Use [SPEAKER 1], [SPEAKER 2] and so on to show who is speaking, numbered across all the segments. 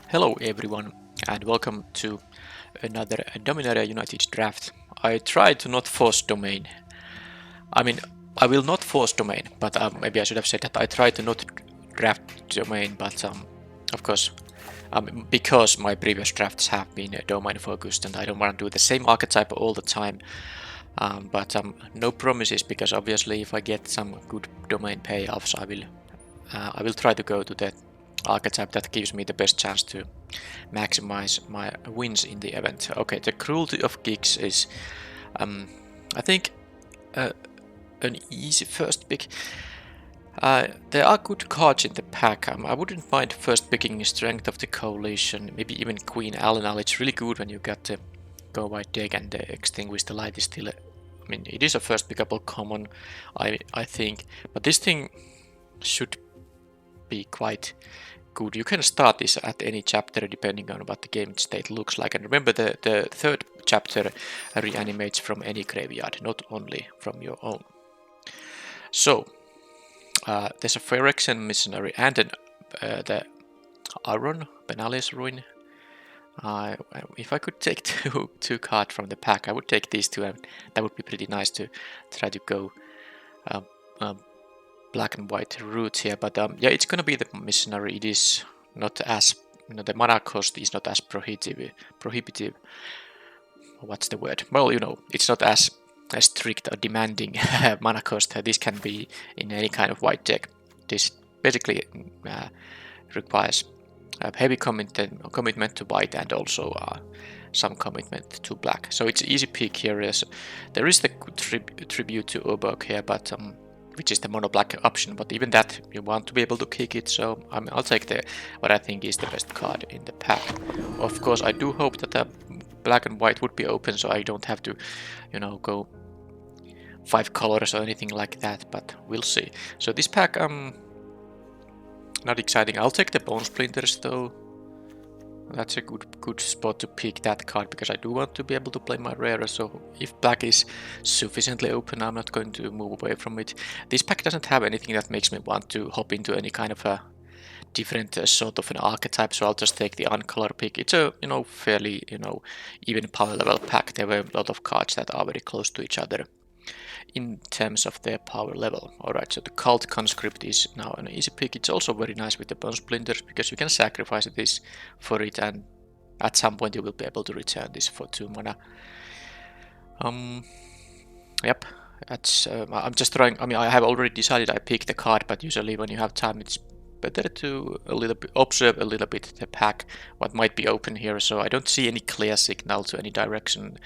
[SPEAKER 1] Hello everyone and welcome to another Dominaria United draft. I try to not force domain. I mean, I will not force domain, but maybe I should have said that I try to not draft domain, but of course, because my previous drafts have been domain focused and I don't want to do the same archetype all the time. But no promises, because obviously if I get some good domain payoffs, I will try to go to the archetype that gives me the best chance to maximize my wins in the event. Okay, the cruelty of gigs is, I think, uh, an easy first pick. There are good cards in the pack. I wouldn't mind first picking Strength of the Coalition, maybe even Queen Alenal. It's really good when you got the Go White deck, and the Extinguish the Light is still, I mean, it is a first pickable common, I think, but this thing should be quite good. You can start this at any chapter depending on what the game state looks like. And remember, the third chapter reanimates from any graveyard, not only from your own. So, there's a Phyrexian Missionary and the Aron, Benalis Ruin. If I could take two cards from the pack, I would take these two, and that would be pretty nice to try to go black and white route here. But yeah, it's gonna be the Missionary. It is not as, the mana cost is not as prohibitive. What's the word? Well, it's not as strict or demanding mana cost. This can be in any kind of white deck. This basically requires a heavy commitment to white, and also some commitment to black. So it's easy pick here. There is the tribute to Obok here, but which is the mono black option, but even that you want to be able to kick it. So I'll take what I think is the best card in the pack. Of course, I do hope that black and white would be open, so I don't have to, go 5 colors or anything like that. But we'll see. So this pack, not exciting. I'll take the Bone Splinters though. That's a good spot to pick that card, because I do want to be able to play my rare. So if black is sufficiently open, I'm not going to move away from it. This pack doesn't have anything that makes me want to hop into any kind of a different sort of an archetype, so I'll just take the uncolor pick. It's a fairly even power level pack. There were a lot of cards that are very close to each other in terms of their power level. Alright, so the Cult Conscript is now an easy pick. It's also very nice with the Bone Splinters, because you can sacrifice this for it, and at some point you will be able to return this for 2 mana. Yep, that's, I'm just trying, I have already decided I picked the card, but usually when you have time it's better to observe a little bit the pack, what might be open here. So I don't see any clear signal to any direction.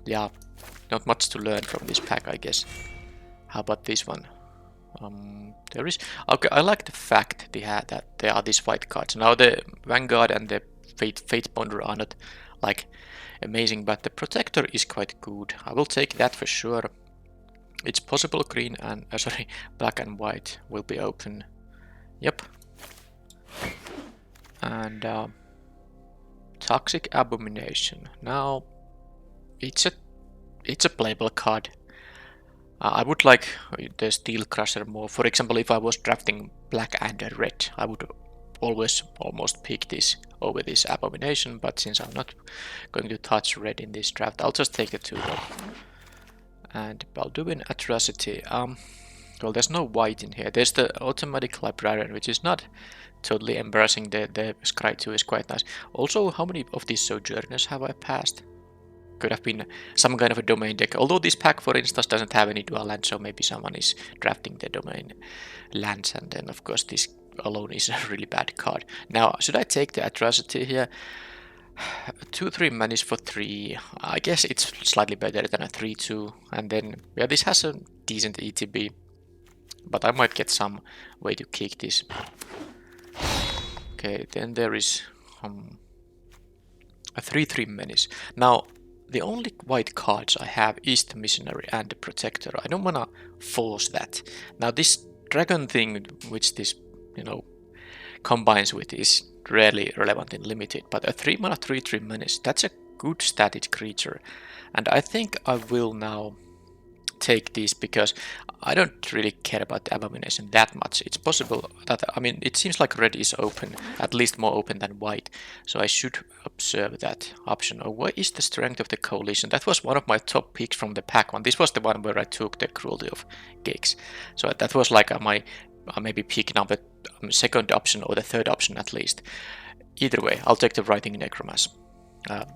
[SPEAKER 1] Yeah, not much to learn from this pack, I guess. How about this one? There is, okay, I like the fact that there are these white cards. Now the Vanguard and the Fate Ponder are not like amazing, but the Protector is quite good. I will take that for sure. It's possible green and black and white will be open. Yep. And Toxic Abomination. Now it's a playable card. I would like the Steel Crusher more. For example, if I was drafting black and red, I would always almost pick this over this Abomination, but since I'm not going to touch red in this draft, I'll just take the 2 though. And I'll do an Atrocity. Well, there's no white in here. There's the Automatic Librarian, which is not totally embarrassing. The Scry 2 is quite nice. Also, how many of these Sojourners have I passed? Could have been some kind of a domain deck. Although this pack, for instance, doesn't have any dual lands, so maybe someone is drafting the domain lands, and then of course this alone is a really bad card. Now, should I take the Atrocity here? 2/3 manis for 3. I guess it's slightly better than a 3/2, and then yeah, this has a decent ETB, but I might get some way to kick this. Okay, then there is a 3/3 menace. Now, the only white cards I have is the Missionary and the Protector. I don't wanna force that. Now, this dragon thing, which this combines with, is rarely relevant in limited, but a 3 mana 3/3 menace, that's a good static creature, and I think I will now take this because I don't really care about the Abomination that much. It's possible that, I mean, it seems like red is open, at least more open than white. So I should observe that option. Oh, what is the strength of the coalition? That was one of my top picks from the pack one. This was the one where I took the cruelty of gigs. So that was like my maybe pick number second option or the third option at least. Either way, I'll take the Writhing Necromancer.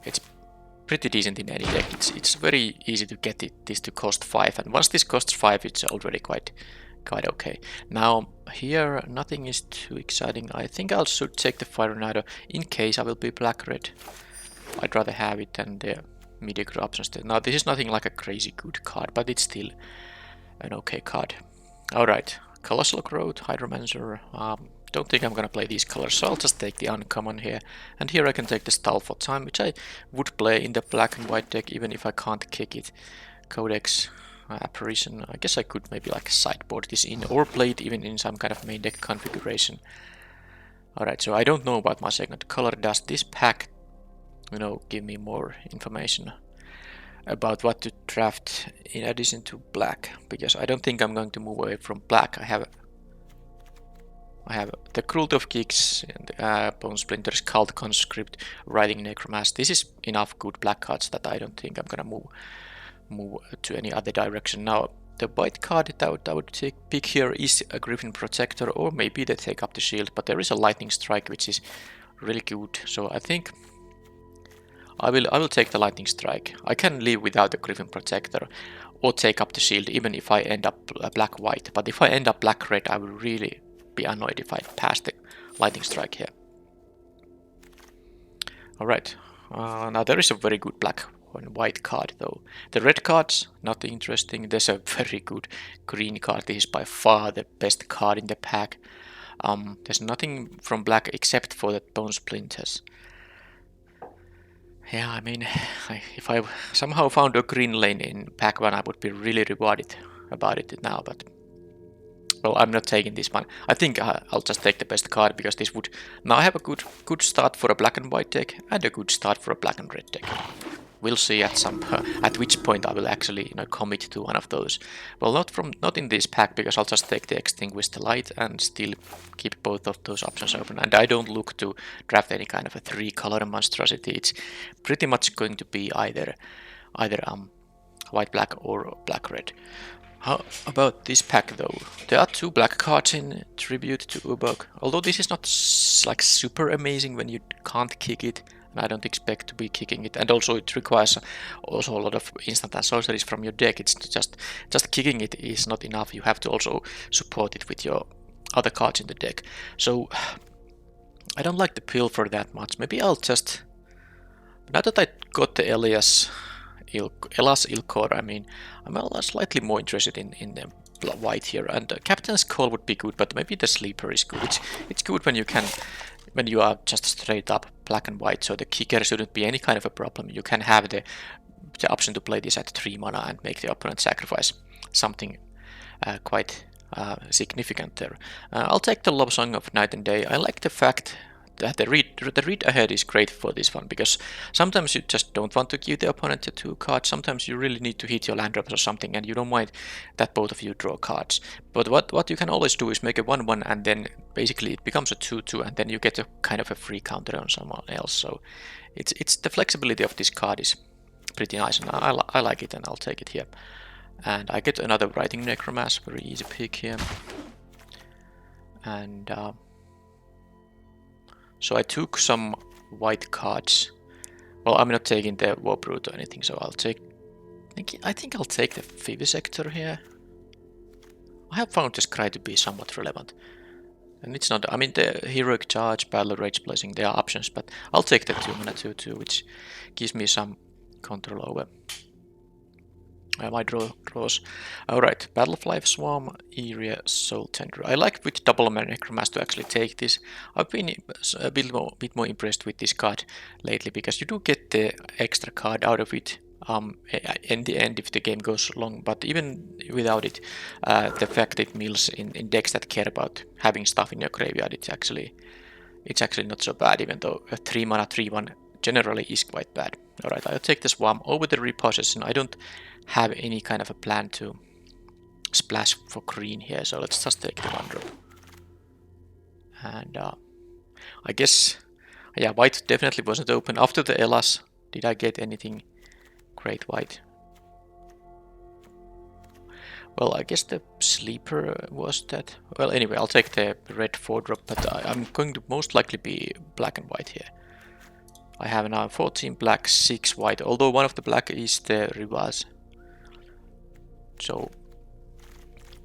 [SPEAKER 1] It's pretty decent in any deck. It's very easy to get this to cost 5, and once this costs 5, it's already quite okay. Now here nothing is too exciting. I think I should take the Fire Tornado in case I will be black-red. I'd rather have it than the mediocre options. Now this is nothing like a crazy good card, but it's still an okay card. Alright, Colossal Growth, Hydromancer. Don't think I'm gonna play these colors, so I'll just take the uncommon here. And here I can take the Stall for Time, which I would play in the black and white deck even if I can't kick it. Codex, Apparition, I guess I could maybe like sideboard this in or play it even in some kind of main deck configuration. Alright, so I don't know about my second color. Does this pack, you know, give me more information about what to draft in addition to black? Because I don't think I'm going to move away from black. I have the Cruelty of Kicks, Bone Splinters, Cult Conscript, Writhing Necromancer. This is enough good black cards that I don't think I'm gonna move to any other direction. Now, the white card that I would pick here is a Griffin Protector, or maybe they take up the shield, but there is a Lightning Strike which is really good. So I think I will take the Lightning Strike. I can live without the Griffin Protector or take up the shield even if I end up black-white. But if I end up black-red, I will really be annoyed if I pass the Lightning Strike here. Alright, now there is a very good black and white card though. The red cards, not interesting. There's a very good green card. This is by far the best card in the pack. There's nothing from black except for the Bone Splinters. Yeah, I mean, if I somehow found a green lane in pack 1, I would be really rewarded about it now, but well, I'm not taking this one. I think I'll just take the best card because this would... Now I have a good start for a black and white deck and a good start for a black and red deck. We'll see at which point I will actually, you know, commit to one of those. Well, not in this pack because I'll just take the Extinguished Light and still keep both of those options open. And I don't look to draft any kind of a 3-color monstrosity. It's pretty much going to be either white-black or black-red. How about this pack though? There are 2 black cards in Tribute to Ubok. Although this is not like super amazing when you can't kick it, and I don't expect to be kicking it. And also it requires also a lot of instant and sorceries from your deck. It's just kicking it is not enough. You have to also support it with your other cards in the deck. So I don't like the Pilfer that much. Maybe I'll just... Now that I got the Elas Ilkor, I mean, I'm slightly more interested in the white here, and Captain's Call would be good, but maybe the Sleeper is good. It's good when you are just straight up black and white, so the kicker shouldn't be any kind of a problem. You can have the option to play this at 3 mana and make the opponent sacrifice something quite significant there. I'll take the Love Song of Night and Day. I like the fact that the read ahead is great for this one, because sometimes you just don't want to give the opponent the 2 cards. Sometimes you really need to hit your land drops or something, and you don't mind that both of you draw cards. But what you can always do is make a 1/1, and then basically it becomes a 2/2, and then you get a kind of a free counter on someone else. So it's the flexibility of this card is pretty nice, and I like it, and I'll take it here. And I get another Writhing Necromancer, very easy pick here. And so I took some white cards. Well, I'm not taking the Warbrute or anything, so I'll take... I think I'll take the Vivisector here. I have found this cry to be somewhat relevant. And it's not... I mean, the Heroic Charge, Battle Rage Blessing, they are options, but I'll take the 2-mana 2/2, which gives me some control over my draws. Alright, Battlefly Swarm, Area, Soul Tender. I like with double Necromancer to actually take this. I've been a bit more impressed with this card lately, because you do get the extra card out of it in the end if the game goes long, but even without it, the fact it mills in decks that care about having stuff in your graveyard, it's actually not so bad, even though a 3-mana 3/1 generally is quite bad. Alright, I'll take the Swarm over the Repossession. I don't have any kind of a plan to splash for green here, so let's just take the 1 drop. And I guess, yeah, white definitely wasn't open. After the Elas, did I get anything great white? Well, I guess the sleeper was that. Well, anyway, I'll take the red 4 drop, but I'm going to most likely be black and white here. I have now 14 black, 6 white, although one of the black is the Rivas. So,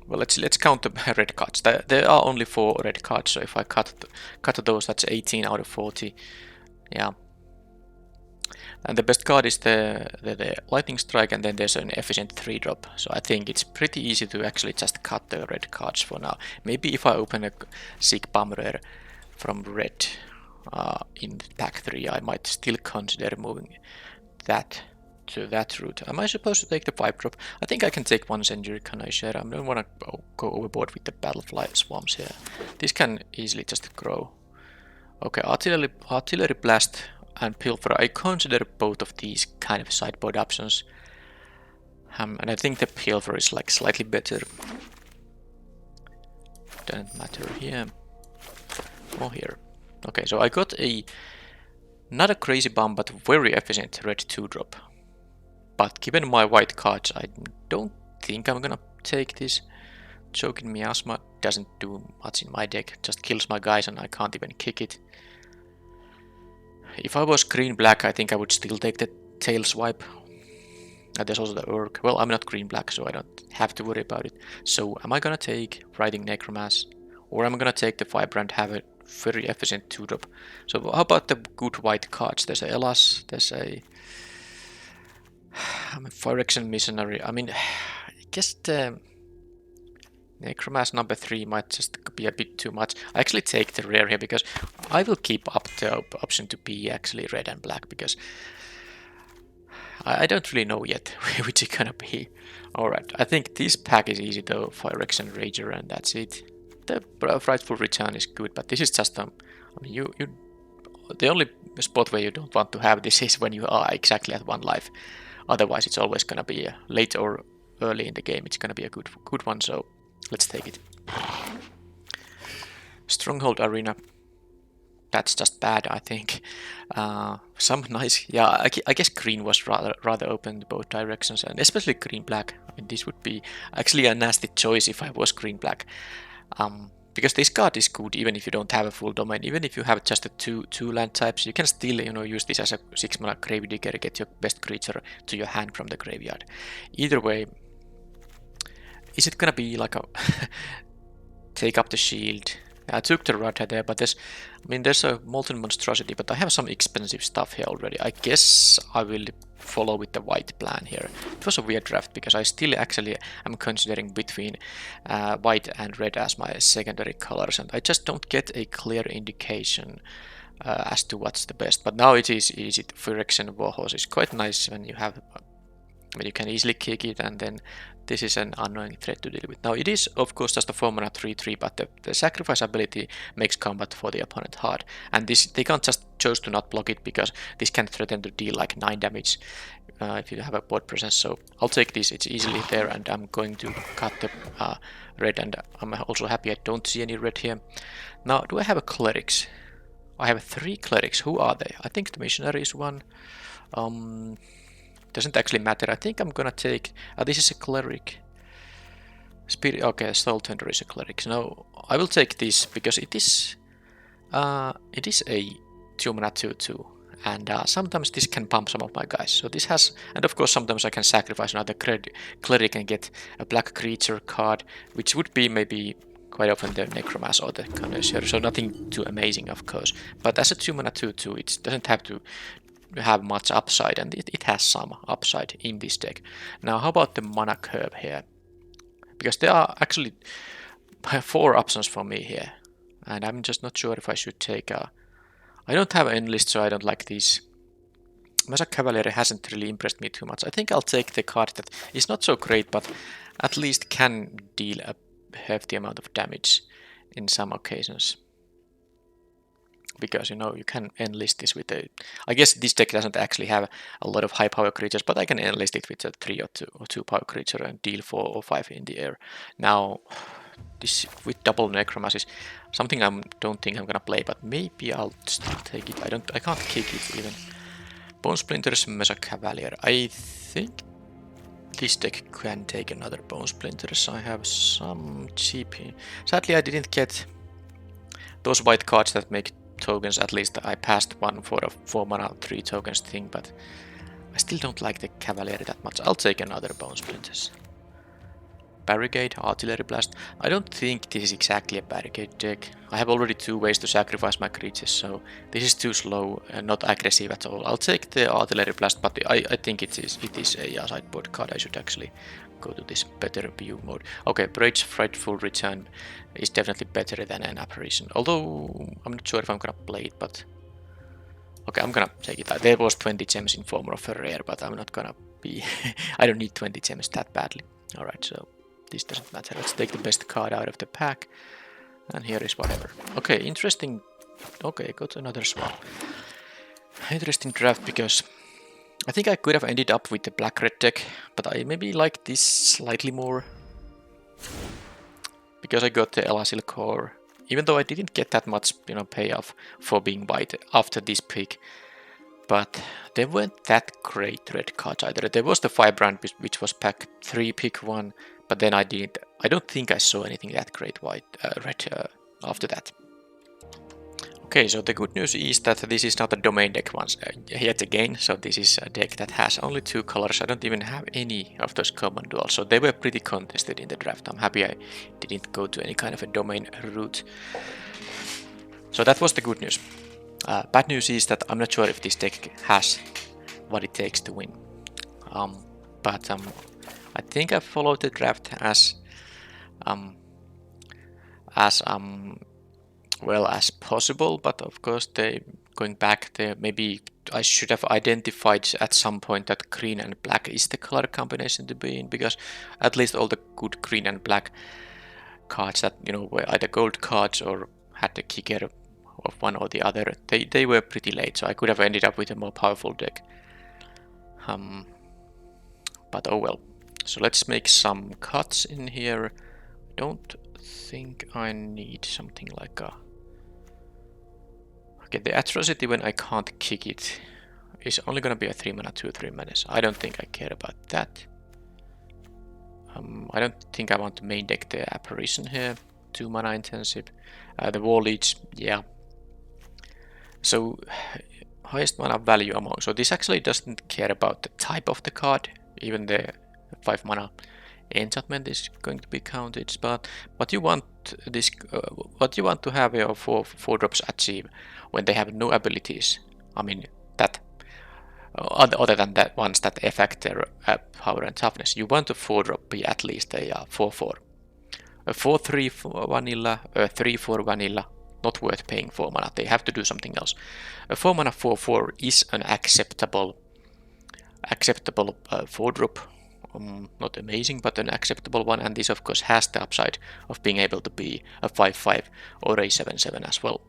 [SPEAKER 1] well, let's count the red cards. There are only 4 red cards, so if I cut those, that's 18 out of 40. Yeah. And the best card is the Lightning Strike, and then there's an efficient 3 drop. So I think it's pretty easy to actually just cut the red cards for now. Maybe if I open a Sick Bomb Rare from red in pack 3, I might still consider moving that to that route. Am I supposed to take the 5 drop? I think I can take 1 Century Connoisseur. I don't want to go overboard with the Battlefly Swarms here. This can easily just grow. Okay, Artillery Blast and Pilfer. I consider both of these kind of sideboard options. And I think the Pilfer is like slightly better. Doesn't matter here or here. Okay, so I got not a crazy bomb, but very efficient red 2 drop. But given my white cards, I don't think I'm gonna take this. Choking Miasma doesn't do much in my deck, just kills my guys and I can't even kick it. If I was green-black, I think I would still take the Tail Swipe. There's also the Urk. Well, I'm not green-black, so I don't have to worry about it. So, am I gonna take Writhing Necromass? Or am I gonna take the Vibrant, have a very efficient 2 drop? So, how about the good white cards? There's a Elas, there's a Phyrexian Missionary. I mean, I guess the Necromass number 3 might just be a bit too much. I actually take the rare here because I will keep up the option to be actually red and black because I don't really know yet which it's gonna be. Alright, I think this pack is easy though. Phyrexian Rager and that's it. The Frightful Return is good, but this is just I mean, the only spot where you don't want to have this is when you are exactly at 1 life. Otherwise, it's always gonna be late or early in the game. It's gonna be a good one. So let's take it. Stronghold Arena. That's just bad, I think. Some nice. Yeah, I guess green was rather open to both directions, and especially green-black. I mean, this would be actually a nasty choice if I was green-black. Because this card is good even if you don't have a full domain. Even if you have just a two land types, you can still use this as a 6-mana grave digger, get your best creature to your hand from the graveyard. Either way, is it gonna be like a take up the shield? I took the Radha there, but there's a Molten Monstrosity, but I have some expensive stuff here already. I guess I will follow with the white plan here. It was a weird draft because I still actually am considering between white and red as my secondary colors, and I just don't get a clear indication as to what's the best. But now it is easy. Phyrexian Warhorse is quite nice when you have. I mean, you can easily kick it, and then this is an annoying threat to deal with. Now, it is, of course, just a 4-mana 3/3, but the sacrifice ability makes combat for the opponent hard. And they can't just choose to not block it, because this can threaten to deal like 9 damage if you have a board presence. So I'll take this, it's easily there, and I'm going to cut the red, and I'm also happy I don't see any red here. Now, do I have a Clerics? I have 3 Clerics. Who are they? I think the Missionary is one. Doesn't actually matter. I think I'm gonna take. This is a Cleric. Spirit. Okay, Soul Tender is a Cleric. No, I will take this because it is a 2-mana 2/2, and sometimes this can pump some of my guys. So this has, and of course sometimes I can sacrifice another Cleric and get a black creature card, which would be maybe quite often the Necromass or the Connoisseur. So nothing too amazing, of course. But as a 2-mana 2/2, it doesn't have to have much upside, and it has some upside in this deck. Now, how about the mana curve here? Because there are actually 4 options for me here, and I'm just not sure if I should take I don't have an enlist, so I don't like these. Massacre Cavalier hasn't really impressed me too much. I think I'll take the card that is not so great, but at least can deal a hefty amount of damage in some occasions. because, you know, you can enlist this with a... I guess this deck doesn't actually have a lot of high power creatures, but I can enlist it with a 3 or 2 power creature and deal 4 or 5 in the air. Now, this with double necromancy is something I don't think I'm gonna play, but maybe I'll still take it. I can't kick it even. Bone Splinters, Mesa Cavalier. I think this deck can take another Bone Splinters. I have some cheap... Sadly, I didn't get those white cards that make tokens. At least I passed one for a 4 mana 3 tokens thing, but I still don't like the Cavalier that much. I'll take another Bone Splinters. Barricade, Artillery Blast. I don't think this is exactly a barricade deck. I have already 2 ways to sacrifice my creatures, so this is too slow and not aggressive at all. I'll take the Artillery Blast, but I think it is a sideboard card. I should actually go to this better view mode. Okay, Braid's Frightful Return is definitely better than an Apparition, although I'm not sure if I'm gonna play it, but... Okay, I'm gonna take it. There was 20 gems in form of a rare, but I'm not gonna be... I don't need 20 gems that badly. Alright, so... this doesn't matter. Let's take the best card out of the pack. And here is whatever. Okay, interesting. Okay, got another swap. Interesting draft because I think I could have ended up with the black-red deck, but I maybe like this slightly more. Because I got the Elasil Core. Even though I didn't get that much, you know, payoff for being white after this pick. But they weren't that great red cards either. There was the Firebrand, which was pack 3, pick 1. But then I don't think I saw anything that great red after that. Okay, so the good news is that this is not a domain deck once yet again. So this is a deck that has only 2 colors. I don't even have any of those common duals. So they were pretty contested in the draft. I'm happy I didn't go to any kind of a domain route. So that was the good news. Bad news is that I'm not sure if this deck has what it takes to win. I think I followed the draft as well as possible, but of course going back there, maybe I should have identified at some point that green and black is the color combination to be in, because at least all the good green and black cards that, you know, were either gold cards or had the kicker of one or the other, they were pretty late, so I could have ended up with a more powerful deck. But oh well. So let's make some cuts in here. Don't think I need something like a... Okay, the Atrocity when I can't kick it is only gonna be a 3 mana 2/3 menace. I don't think I care about that. I don't think I want to main deck the Apparition here. 2 mana intensive. The Wall Leech, yeah. So highest mana value among. So this actually doesn't care about the type of the card. Even the 5 mana enchantment is going to be counted, but what you want to have your 4 drops achieve when they have no abilities. I mean that other than that ones that affect their power and toughness. You want a 4 drop be at least a 4/4. A 4/3 vanilla, a 3/4 vanilla. Not worth paying 4 mana. They have to do something else. A 4 mana 4/4 is an acceptable 4 drop. Not amazing, but an acceptable one, and this of course has the upside of being able to be a 5/5 or a 7/7 as well.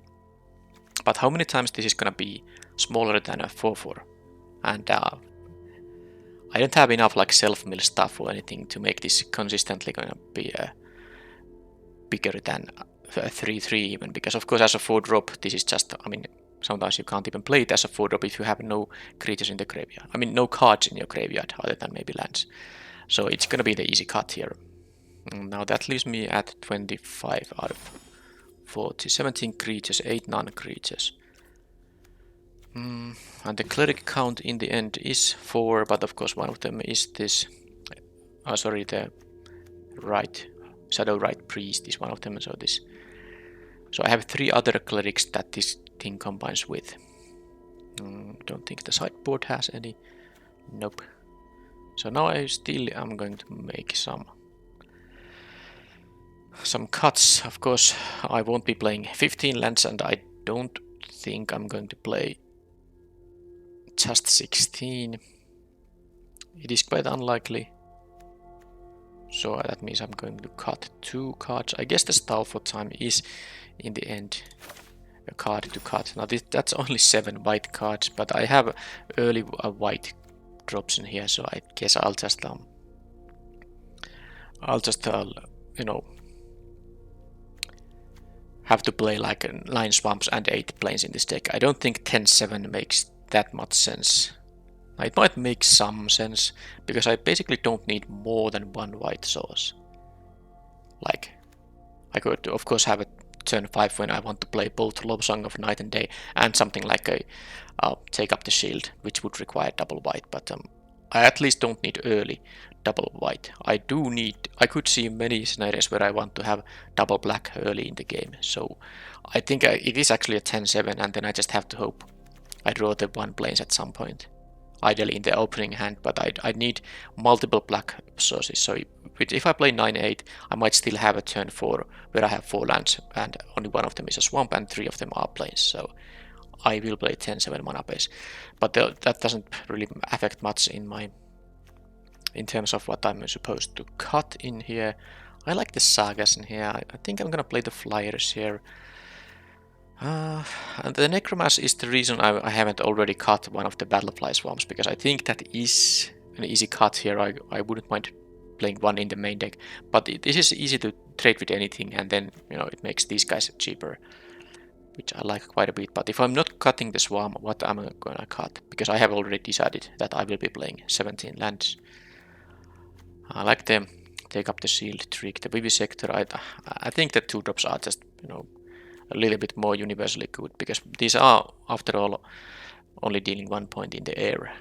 [SPEAKER 1] But how many times this is gonna be smaller than a 4/4? And I don't have enough like self-mill stuff or anything to make this consistently gonna be bigger than a 3/3 even, because of course as a 4 drop this is just, I mean, sometimes you can't even play it as a 4 drop if you have no creatures in the graveyard. I mean, no cards in your graveyard other than maybe lands. So it's gonna be the easy cut here. Now that leaves me at 25 out of 40. 17 creatures, 8 non-creatures. And the cleric count in the end is 4, but of course one of them is this... Oh, sorry, the Shadow Right Priest is one of them, so this... So I have 3 other clerics that this thing combines with. Don't think the sideboard has any. Nope. So now I still am going to make some cuts. Of course, I won't be playing 15 lands, and I don't think I'm going to play just 16. It is quite unlikely. So that means I'm going to cut 2 cards. I guess the stall for time is in the end a card to cut. Now that's only 7 white cards, but I have early white drops in here, so I guess I'll just you know, have to play like 9 swamps and 8 plains in this deck. I don't think 10-7 makes that much sense. It might make some sense, because I basically don't need more than 1 white source. Like, I could of course have a turn 5 when I want to play both Love Song of Night and Day and something like a Take Up the Shield, which would require double white, but I at least don't need early double white. I could see many scenarios where I want to have double black early in the game, so I think it is actually a 10-7, and then I just have to hope I draw the 1 plains at some point. Ideally in the opening hand, but I need multiple black sources, so if I play 9-8, I might still have a turn 4 where I have 4 lands and only 1 of them is a swamp and 3 of them are plains, so I will play 10-7 mana base. But that doesn't really affect much in terms of what I'm supposed to cut in here. I like the sagas in here. I think I'm gonna play the flyers here. And the Necromancer is the reason I haven't already cut one of the Battlefly Swamps, because I think that is an easy cut here. I wouldn't mind playing one in the main deck, but this is easy to trade with anything, and then, you know, it makes these guys cheaper, which I like quite a bit. But if I'm not cutting the Swamp, what am I gonna cut? Because I have already decided that I will be playing 17 lands. I like the Take Up the Shield trick, the Vivisector. I think the 2-drops are just, you know, a little bit more universally good, because these are, after all, only dealing 1 point in the air.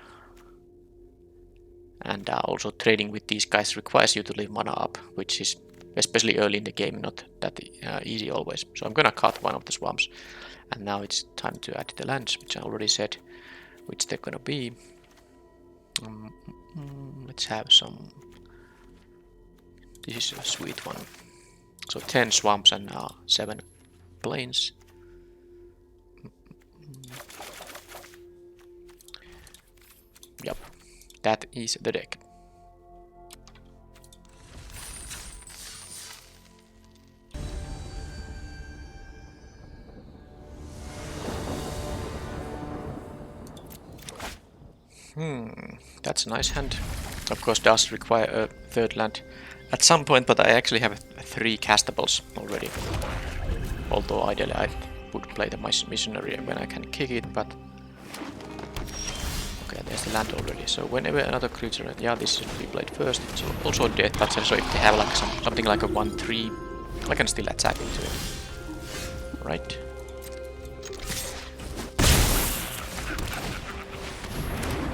[SPEAKER 1] And also trading with these guys requires you to leave mana up, which is, especially early in the game, not that easy always. So I'm gonna cut one of the swamps, and now it's time to add the lands, which I already said which they're gonna be. Let's have some. This is a sweet one. So 10 swamps and 7 plains. Yep, that is the deck. That's a nice hand. Of course, does require a 3rd land at some point, but I actually have 3 castables already. Although ideally I would play the missionary when I can kick it, but okay, there's the land already. So whenever another creature, yeah, this should be played first. It's also dead, but so if they have like something like a 1-3, I can still attack into it. Right.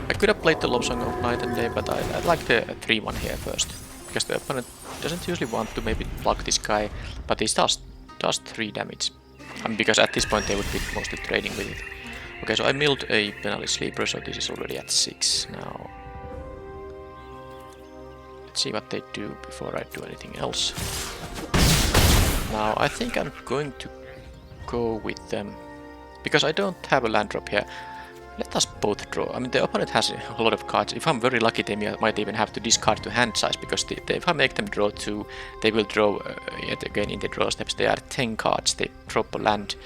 [SPEAKER 1] I could have played the Love Song of Night and Day, but I like the 3-1 here first, because the opponent doesn't usually want to maybe block this guy, but he does 3 damage. Because at this point they would be mostly trading with it. Okay, so I milled a Penalty Sleeper, so this is already at 6 now. Let's see what they do before I do anything else. Now I think I'm going to go with them, because I don't have a land drop here. Let us both draw. I mean, the opponent has a lot of cards. If I'm very lucky, they might even have to discard to hand size, because if I make them draw 2, they will draw yet again in the draw steps. They are 10 cards. They drop a land,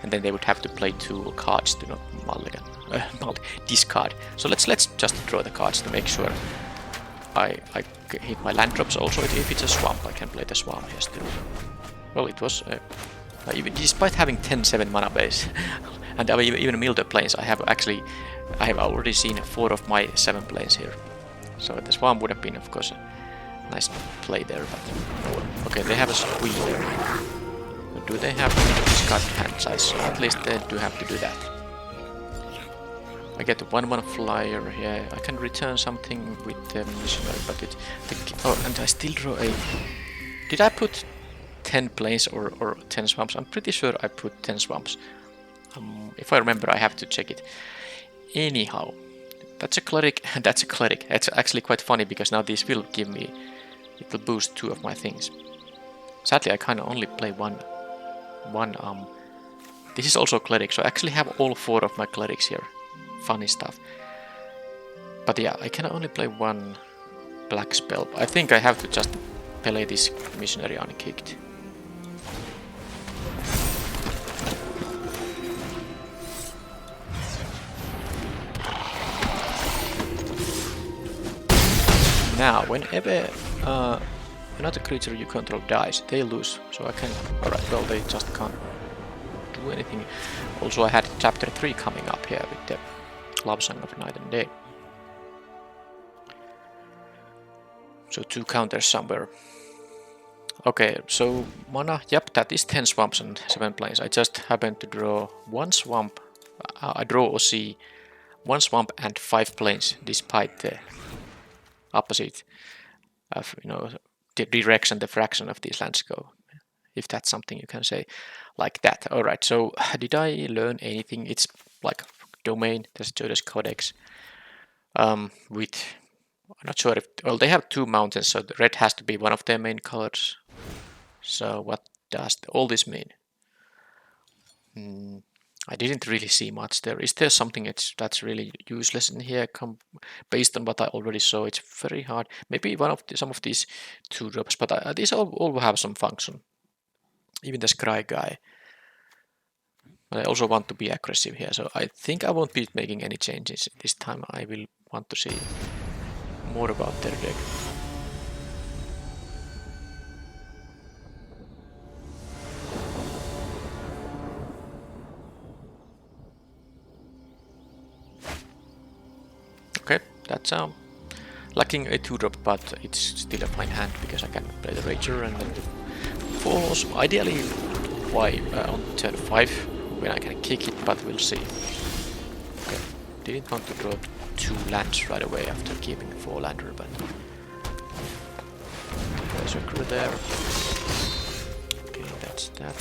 [SPEAKER 1] and then they would have to play 2 cards to not discard. So let's just draw the cards to make sure I hit my land drops. Also, if it's a swamp, I can play the swamp here still. Well, it was despite having 10-7 mana base. And I even milled the plains. I have already seen 4 of my 7 plains here. So the swamp would have been, of course, a nice play there. But okay, they have a squeeze there. But do they have to discard hand size? So at least they do have to do that. I get a 1-1 flyer here. I can return something with the missionary, but oh, and I still draw a. Did I put 10 plains or 10 swamps? I'm pretty sure I put 10 swamps. If I remember, I have to check it. Anyhow, that's a cleric, and that's a cleric. It's actually quite funny, because now this will give me, it will boost 2 of my things. Sadly, I kind of only play one. This is also cleric, so I actually have all 4 of my clerics here. Funny stuff. But yeah, I can only play 1 black spell. I think I have to just play this missionary unkicked. Now, whenever another creature you control dies, they lose. So I can... Alright, well, they just can't do anything. Also, I had chapter 3 coming up here with the Love Song of Night and Day. So 2 counters somewhere. Okay, so mana, yep, that is 10 swamps and 7 plains. I just happened to draw 1 swamp. I draw or see 1 swamp and 5 plains, despite the opposite of, you know, the direction, the fraction of these lands go. If that's something you can say like that. Alright, so did I learn anything? It's like domain, there's Jodas Codex. With, I'm not sure if, well, they have 2 mountains, so the red has to be one of their main colors. So what does all this mean? I didn't really see much there. Is there something that's really useless in here? Based on what I already saw, it's very hard. Maybe some of these 2 drops, but these all have some function. Even the Scry guy. But I also want to be aggressive here, so I think I won't be making any changes this time. I will want to see more about their deck. Okay, that's lacking a 2-drop, but it's still a fine hand because I can play the Rager and then the 4. Ideally, why on turn 5 when I can kick it, but we'll see. Okay, didn't want to draw 2 lands right away after keeping 4 lander, but there's a crew there. Okay, that's that.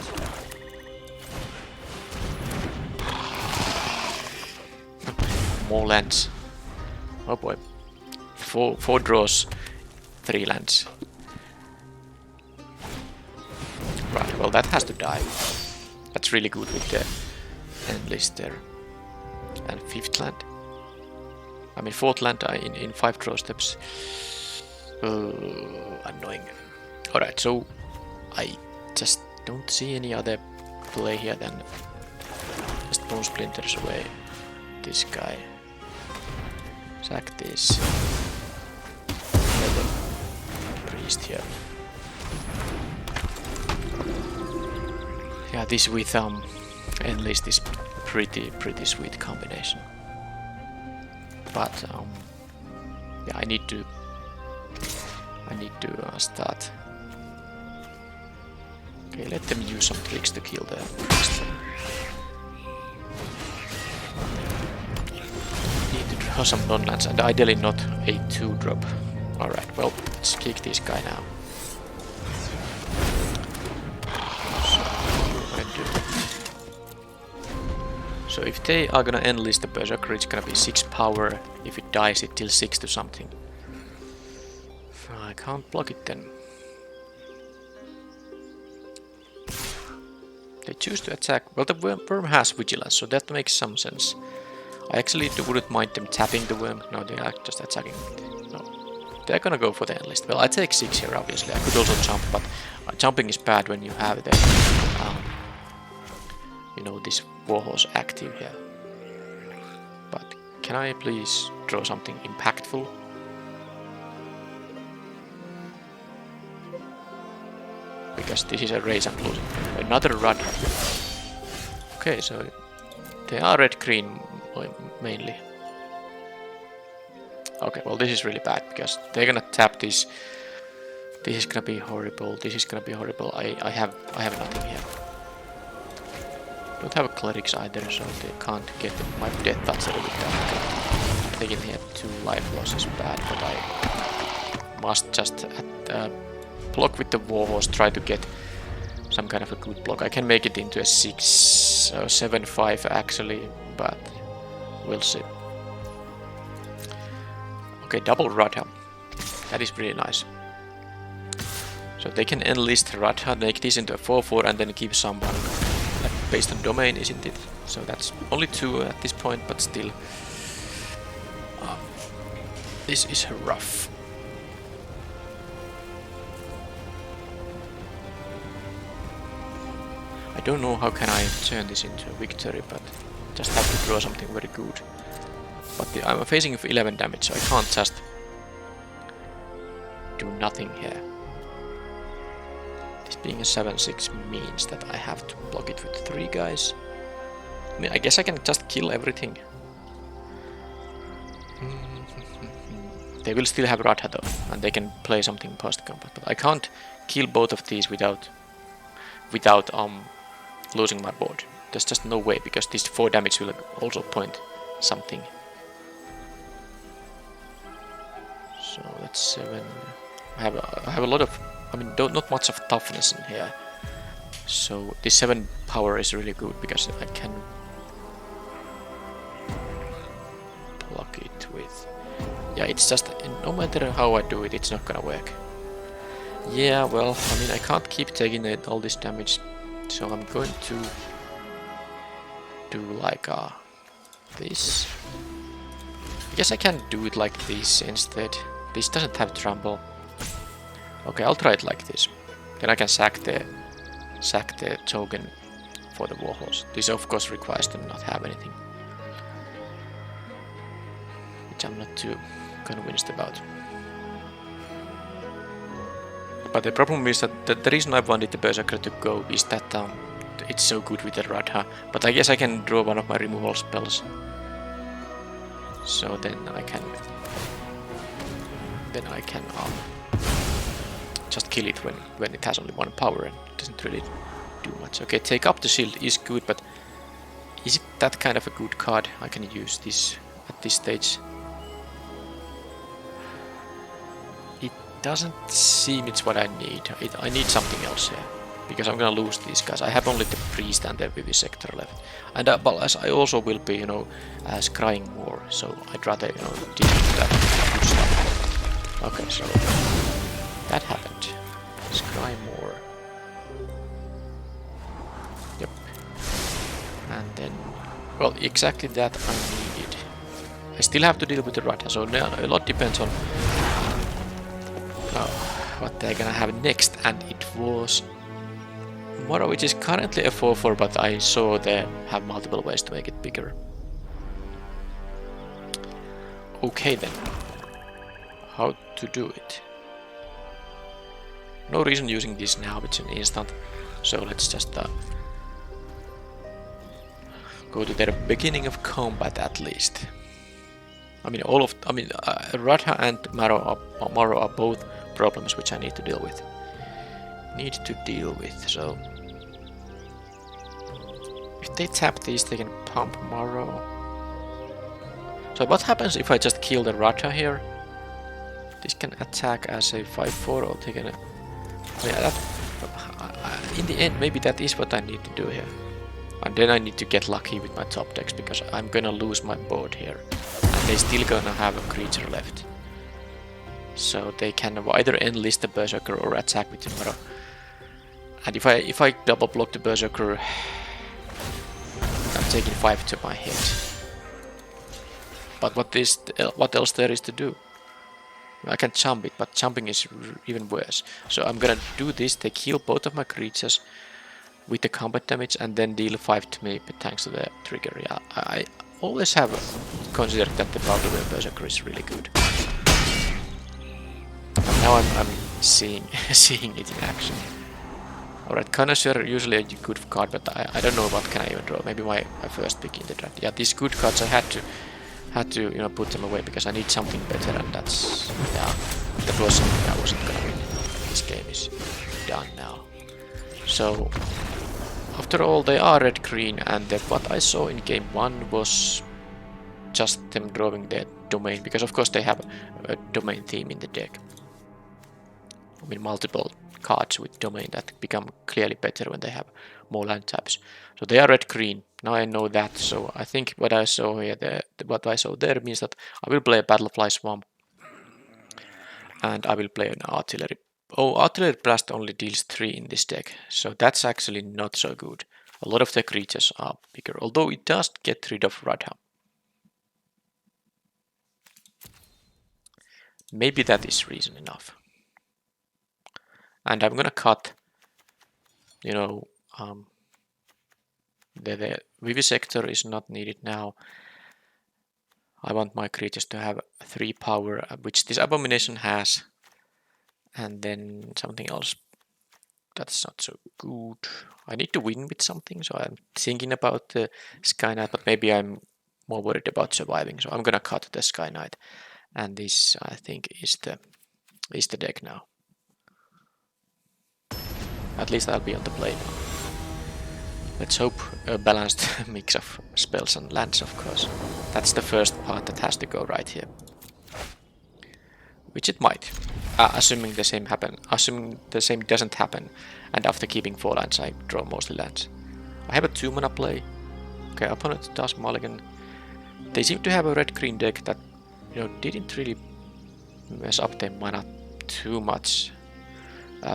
[SPEAKER 1] More lands. Oh boy. 4 draws, 3 lands. Right, well that has to die. That's really good with the end list there. And 5th land. I mean 4th land in 5 draw steps. Annoying. Alright, so I just don't see any other play here than just Bone Splinters away this guy. Sack this. Priest here. Yeah, this with enlist is pretty sweet combination. But yeah, I need to start. Okay, let them use some tricks to kill the priest. Need to draw some non-lands and ideally not a 2-drop. Alright, well, let's kick this guy now. So if they are gonna enlist the Berserker, it's gonna be 6 power. If it dies, it deals 6 to something. I can't block it then. They choose to attack. Well, the worm has vigilance, so that makes some sense. I actually wouldn't mind them tapping the worm. No, they are just attacking it. No. They're gonna go for the enlist. Well, I take 6 here, obviously. I could also jump, but jumping is bad when you have the, you know, this warhorse active here. But can I please draw something impactful? Because this is a race I'm losing. Another rudder. Okay, so they are red-green mainly. Okay, well this is really bad because they're gonna tap this. This is gonna be horrible. This is gonna be horrible. I have nothing here. Don't have a clerics either, so they can't get my death touch with that. Taking here 2 life loss is bad, but I must just block with the warhorse, try to get some kind of a good block. I can make it into a 6 or 7-5 actually, but we'll see. Okay, double Radha. That is really nice. So they can enlist Radha, make this into a 4-4 and then give someone based on domain, isn't it? So that's only 2 at this point, but still. This is rough. I don't know how can I turn this into a victory, but just have to draw something very good. But I'm facing 11 damage, so I can't just do nothing here. This being a 7-6 means that I have to block it with 3 guys. I mean, I guess I can just kill everything. They will still have Radha though, and they can play something post-combat, but I can't kill both of these without losing my board. There's just no way, because this 4 damage will also point something. So that's 7. I have a lot of, I mean, not much of toughness in here. So this 7 power is really good because I can block it with. Yeah, it's just no matter how I do it, it's not gonna work. Yeah, well, I mean, I can't keep taking all this damage, so I'm going to do like this. I guess I can do it like this instead. This doesn't have trample. Okay, I'll try it like this. Then I can sack the token for the warhorse. This of course requires to not have anything, which I'm not too convinced about. But the problem is that the reason I wanted the Berserker to go is that it's so good with the Radha. But I guess I can draw one of my removal spells. So then I can just kill it when it has only 1 power and doesn't really do much. Okay, take up the shield is good, but is it that kind of a good card? I can use this at this stage. It doesn't seem it's what I need. I need something else here, because I'm gonna lose these guys. I have only the priest and the vivisector left, and but as I also will be, you know, scrying more, so I'd rather, you know, deal with that good stuff. Okay, so that happened. Scry more. Yep. And then, well, exactly that I needed. I still have to deal with the Radha, so a lot depends on what they're gonna have next. And it was Moro, which is currently a 4/4, but I saw they have multiple ways to make it bigger. Okay then. How to do it? No reason using this now, it's an instant. So let's just go to their beginning of combat at least. I mean, Radha and Maro are both problems which I need to deal with. So if they tap these, they can pump Maro. So what happens if I just kill the Radha here? This can attack as a 5/4 or take a... Yeah, in the end, maybe that is what I need to do here. And then I need to get lucky with my top decks, because I'm gonna lose my board here. And they're still gonna have a creature left. So they can either enlist the Berserker or attack with Maro. And if I double block the Berserker, I'm taking 5 to my head. But what else there is to do? I can jump it, but jumping is even worse. So I'm gonna do this, they kill both of my creatures with the combat damage and then deal 5 to me thanks to the trigger. Yeah, I always have considered that the Dominaria Berserker is really good. And now I'm seeing it in action. Alright, Connoisseur usually a good card, but I don't know what can I even draw. Maybe my first pick in the draft. Yeah, these good cards I had to you know, put them away because I need something better, and that was something I wasn't gonna win. This game is done now. So after all, they are red-green, and what I saw in game 1 was just them drawing their domain, because of course they have a domain theme in the deck. I mean, multiple cards with domain that become clearly better when they have more land types. So they are red-green. Now I know that, so I think what I saw here, what I saw there means that I will play a Battlefly Swamp, and I will play an Artillery. Oh, Artillery Blast only deals 3 in this deck, so that's actually not so good. A lot of the creatures are bigger, although it does get rid of Radha. Maybe that is reason enough. And I'm gonna cut, you know, the Vivisector is not needed now. I want my creatures to have 3 power, which this Abomination has. And then something else that's not so good. I need to win with something, so I'm thinking about the Sky Knight, but maybe I'm more worried about surviving, so I'm gonna cut the Sky Knight. And this, I think, is the deck now. At least I'll be on the play now. Let's hope a balanced mix of spells and lands, of course. That's the first part that has to go right here. Which it might. Assuming the same doesn't happen, and after keeping 4 lands I draw mostly lands. I have a 2 mana play. Okay, opponent does mulligan. They seem to have a red-green deck that, you know, didn't really mess up their mana too much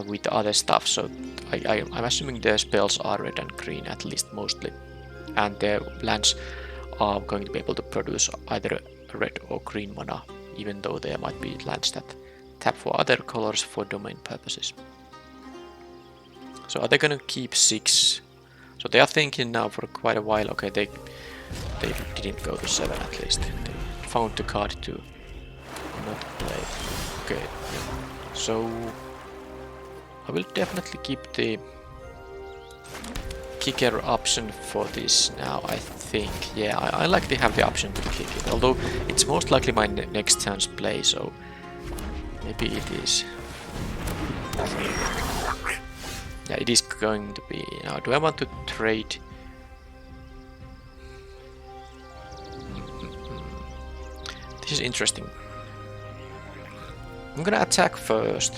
[SPEAKER 1] with other stuff, so I'm assuming their spells are red and green, at least mostly. And their lands are going to be able to produce either red or green mana, even though there might be lands that tap for other colors for domain purposes. So are they gonna keep 6? So they are thinking now for quite a while. Okay, they didn't go to 7 at least. They found the card to not play. Okay, so I will definitely keep the kicker option for this now, I think. Yeah, I like to have the option to kick it, although it's most likely my next turn's play, so maybe it is. Yeah, it is going to be. Now, do I want to trade? This is interesting. I'm gonna attack first,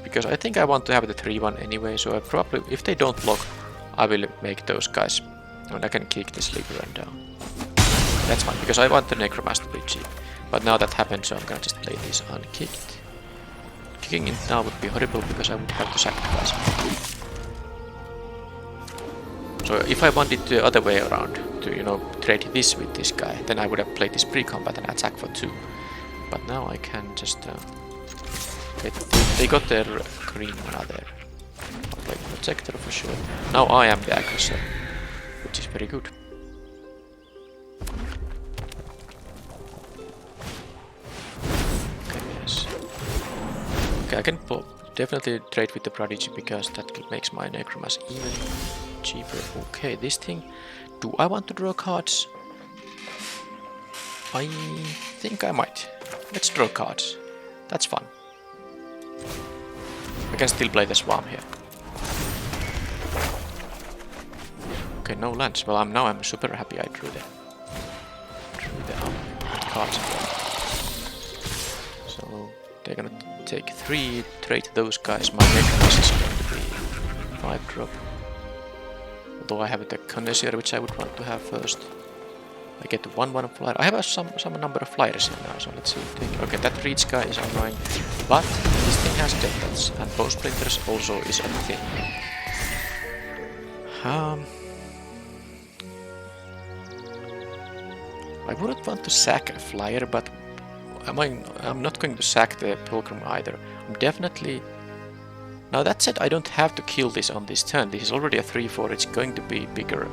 [SPEAKER 1] because I think I want to have the 3-1 anyway, so I probably, if they don't block, I will make those guys, and I can kick this Libran down. That's fine, because I want the Necromaster to be cheap. But now that happened, so I'm gonna just play this unkicked. Kicking it now would be horrible, because I would have to sacrifice him. So if I wanted the other way around, to, you know, trade this with this guy, then I would have played this pre-combat and attack for 2. But now I can just... okay, they got their green mana there. I'll play the Protector for sure. Now I am the aggressor, which is very good. Okay, yes. Okay, I can definitely trade with the Prodigy, because that makes my Necromas even cheaper. Okay, this thing... do I want to draw cards? I think I might. Let's draw cards. That's fun. I can still play the Swarm here. Okay, no lands. Well, now I'm super happy I drew the cards. So they're gonna take 3, trade those guys. My Necromas is going to be 5-drop. Although I have the Connoisseur, which I would want to have first. I get 1/1 flyer. I have some number of flyers here now, so let's see. Okay, that reach guy is annoying, but this thing has death touch, and bow splinters also is a thing. I wouldn't want to sack a flyer, but I'm not going to sack the Pilgrim either. I'm definitely... Now that said, I don't have to kill this on this turn. This is already a 3/4. It's going to be bigger.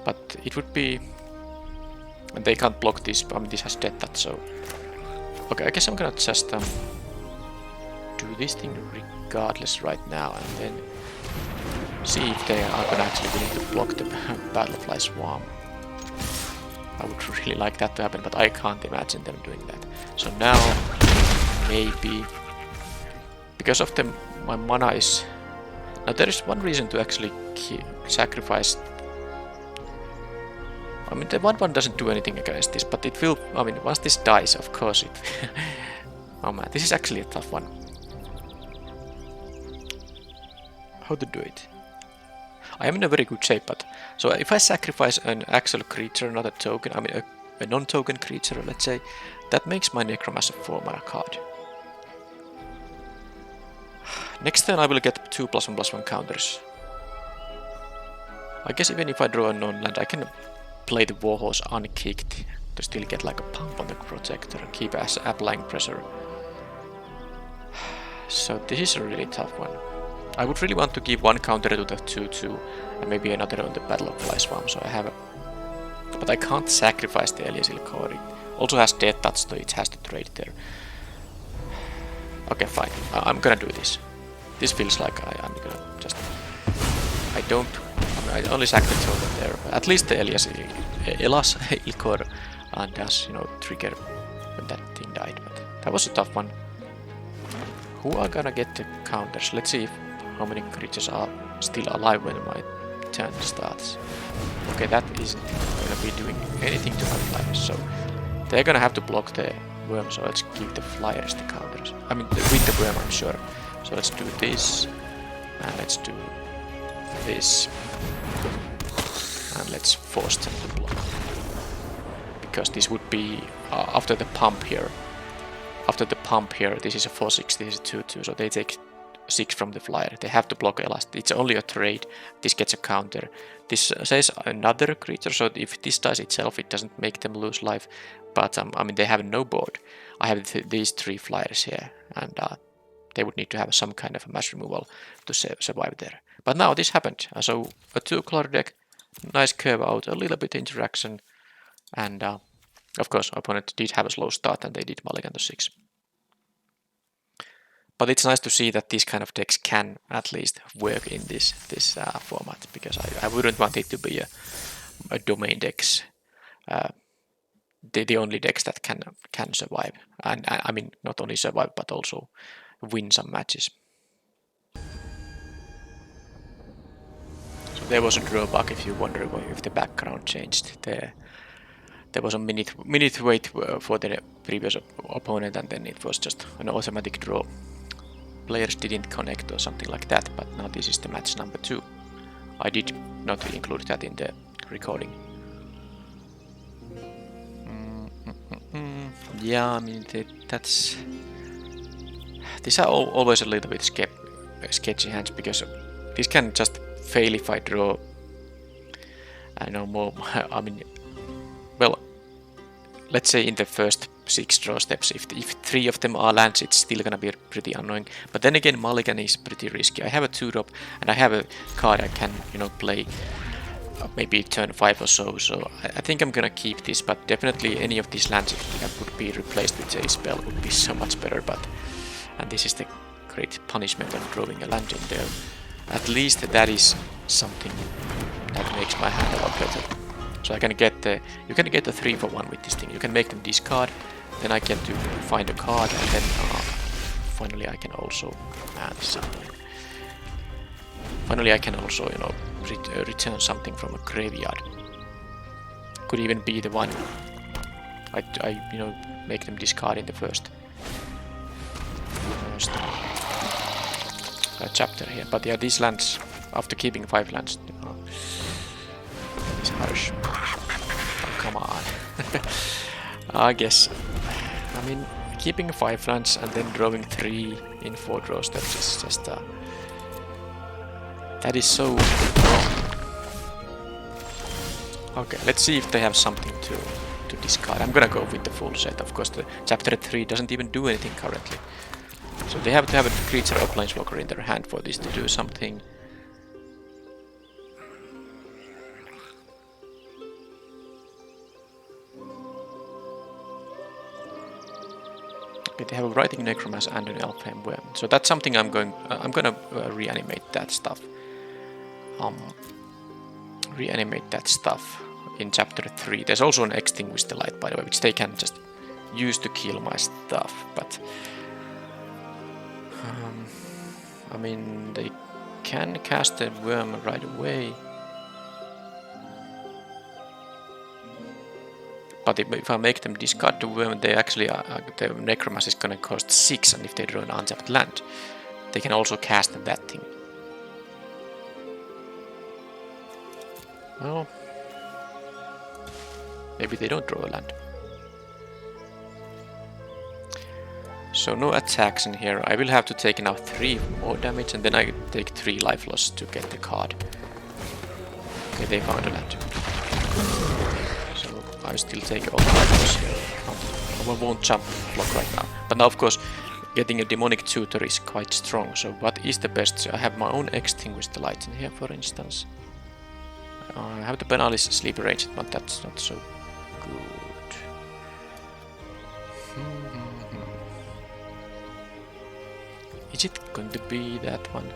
[SPEAKER 1] But it would be... and they can't block this. I mean, this has death touch, so... okay, I guess I'm gonna just do this thing regardless right now, and then see if they are gonna actually willing to block the Battlefly Swarm. I would really like that to happen, but I can't imagine them doing that. So now, maybe... because of my mana is... now there is one reason to actually sacrifice... I mean, the 1/1 doesn't do anything against this, but it will... I mean, once this dies, of course it... oh man, this is actually a tough one. How to do it? I am in a very good shape, but... so if I sacrifice an actual creature, not a token, I mean a non-token creature, let's say, that makes my Necromancer 4-mana card. Next turn I will get 2 +1/+1 counters. I guess even if I draw a non-land, I can play the Warhorse unkicked to still get like a pump on the Protector and keep applying pressure. So this is a really tough one. I would really want to give 1 counter to the 2/2 and maybe another on the Battlefly Swarm, so I have a... but I can't sacrifice the Eliasil Core. It also has death touch, so it has to trade there. Okay, fine. I'm gonna do this. This feels like I'm gonna just... I don't... I only sacked the totem there. At least the Elas Ilkor does, you know, trigger when that thing died. But that was a tough one. Who are gonna get the counters? Let's see how many creatures are still alive when my turn starts. Okay, that isn't gonna be doing anything to my flyers, so they're gonna have to block the worm, so let's give the flyers the counters. I mean, with the worm, I'm sure. So let's do this, and let's do this, and let's force them to block. Because this would be after the pump here. After the pump here, this is a 4-6, this is a 2-2, so they take 6 from the flyer. They have to block Elas. It's only a trade. This gets a counter. This says another creature, so if this dies itself, it doesn't make them lose life. But I mean, they have no board. I have these 3 flyers here, and they would need to have some kind of a mass removal to survive there. But now this happened. So a 2-color deck, nice curve out, a little bit interaction, and of course, opponent did have a slow start, and they did mulligan to 6. But it's nice to see that these kind of decks can at least work in this format, because I wouldn't want it to be a domain decks, the only decks that can survive, and I mean not only survive but also win some matches. So there was a drawback if you wonder if the background changed. There was a minute wait for the previous opponent, and then it was just an automatic draw. Players didn't connect or something like that, but now this is the match number 2. I did not include that in the recording. Yeah, I mean, that's... These are always a little bit sketchy hands, because this can just fail if I draw... I know more... I mean... Well, let's say in the first 6 draw steps, if 3 of them are lands, it's still gonna be pretty annoying. But then again, mulligan is pretty risky. I have a 2-drop, and I have a card I can, you know, play maybe turn 5 or so. So I think I'm gonna keep this, but definitely any of these lands that would be replaced with a spell would be so much better. And this is the great punishment of drawing a land in there. At least that is something that makes my hand a lot better. So I can get you can get a 3-for-1 with this thing. You can make them discard, then I get to find a card, and then finally I can also finally I can also, you know, return something from a graveyard. Could even be the one I you know, make them discard in the first chapter here. But yeah, these lands, after keeping 5 lands, is harsh. Oh, come on. I guess, I mean, keeping 5 lands and then drawing 3 in 4 draw steps is just that is so wrong. Okay, let's see if they have something to discard. I'm gonna go with the full set. Of course, the chapter 3 doesn't even do anything currently. So they have to have a creature or planeswalker in their hand for this to do something. Okay, they have a Writing Necromancer and an Elfheim Worm. So that's something I'm gonna reanimate that stuff. Reanimate that stuff in chapter 3. There's also an Extinguish the Light, by the way, which they can just use to kill my stuff, but I mean, they can cast the worm right away. But if I make them discard the worm, they actually the Necromancer is gonna cost 6, and if they draw an untapped land, they can also cast that thing. Well, maybe they don't draw a land. So no attacks in here. I will have to take now 3 more damage, and then I take 3 life loss to get the card. Okay, they found a land. So I still take all the life loss here. I won't jump block right now. But now, of course, getting a demonic tutor is quite strong. So what is the best? So I have my own Extinguish the Light in here, for instance. I have the Benalis Sleep Ranged, but that's not so good. Is it going to be that one?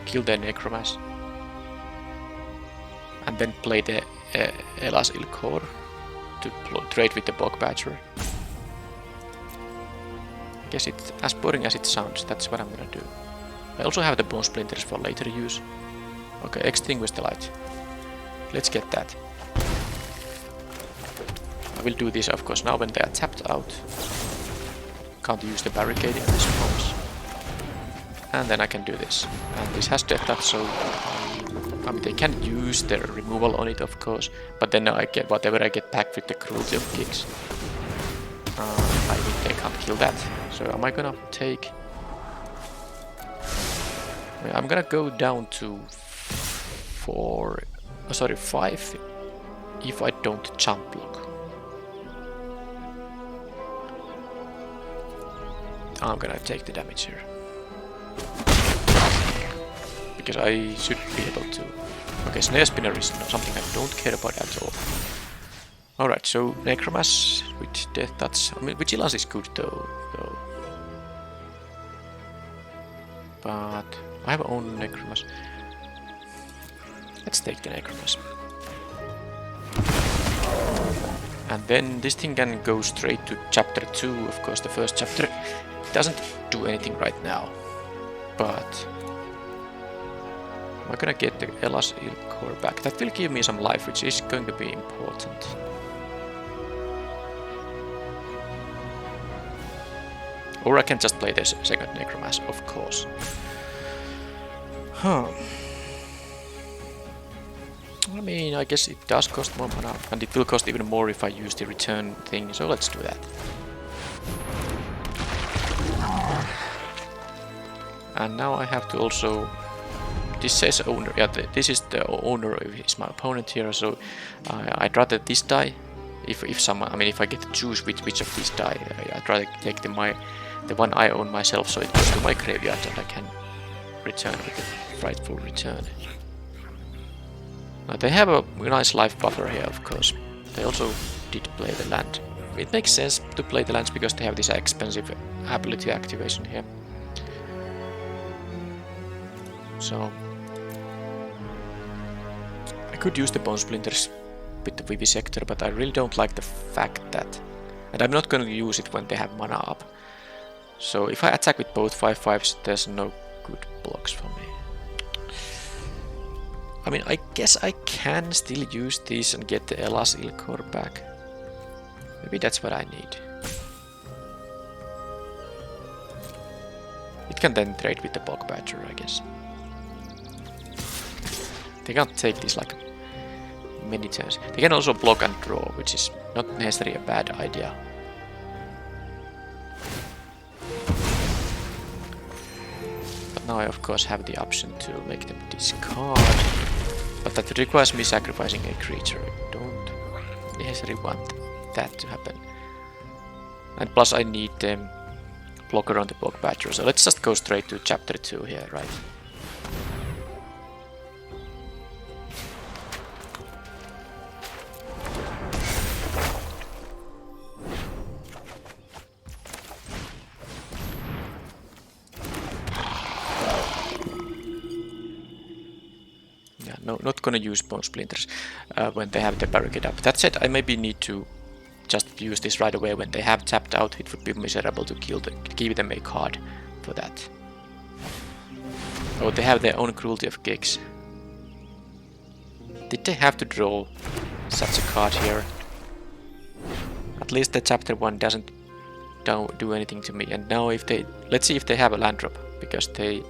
[SPEAKER 1] Kill the Necromas. And then play the Elas Ilkor to trade with the Bog Badger. I guess it's as boring as it sounds, that's what I'm gonna do. I also have the Bone Splinters for later use. Okay, extinguish the light. Let's get that. I will do this of course now when they are tapped out. Can't use the barricade in this pose. And then I can do this. And this has death touch, so I mean they can use the removal on it of course, but then I get whatever I get back with the cruelty of kicks. I think they can't kill that. So am I gonna take... I'm gonna go down to 5 if I don't jump block. I'm gonna take the damage here. Because I should be able to... Okay, Snare Spinner is something I don't care about at all. Alright, so Necromas with Death Touch. I mean, Vigilance is good though. But I have own Necromas. Let's take the Necromas. And then this thing can go straight to chapter 2, of course the first chapter. It doesn't do anything right now. But... am I gonna get the Elas Ilkor back? That will give me some life, which is going to be important. Or I can just play the second Necromas, of course. Huh. I mean, I guess it does cost more mana, and it will cost even more if I use the return thing, so let's do that. And now I have to also... this says owner, yeah, this is the owner, is my opponent here, so I'd rather this die. If someone, I mean, if I get to choose which of these die, I'd rather take the one I own myself, so it goes to my graveyard and I can return with the frightful return. Now they have a nice life buffer here, of course. They also did play the land. It makes sense to play the lands because they have this expensive ability activation here. So I could use the Bone Splinters with the Vivisector, but I really don't like the fact that... and I'm not going to use it when they have mana up. So if I attack with both 5/5s, there's no good blocks for me. I mean, I guess I can still use these and get the Elas Ilkor back. Maybe that's what I need. It can then trade with the Bog Badger, I guess. They can't take this like many turns. They can also block and draw, which is not necessarily a bad idea. But now I of course have the option to make them discard. But that requires me sacrificing a creature. I don't necessarily want that to happen. And plus I need them block around the Bog Badger, so let's just go straight to chapter 2 here, right? No, not gonna use Bone Splinters when they have the barricade up. That said, I maybe need to just use this right away when they have tapped out. It would be miserable to give them a card for that. Oh, they have their own cruelty of kicks. Did they have to draw such a card here? At least the chapter 1 doesn't do anything to me. And now if they... let's see if they have a land drop, because they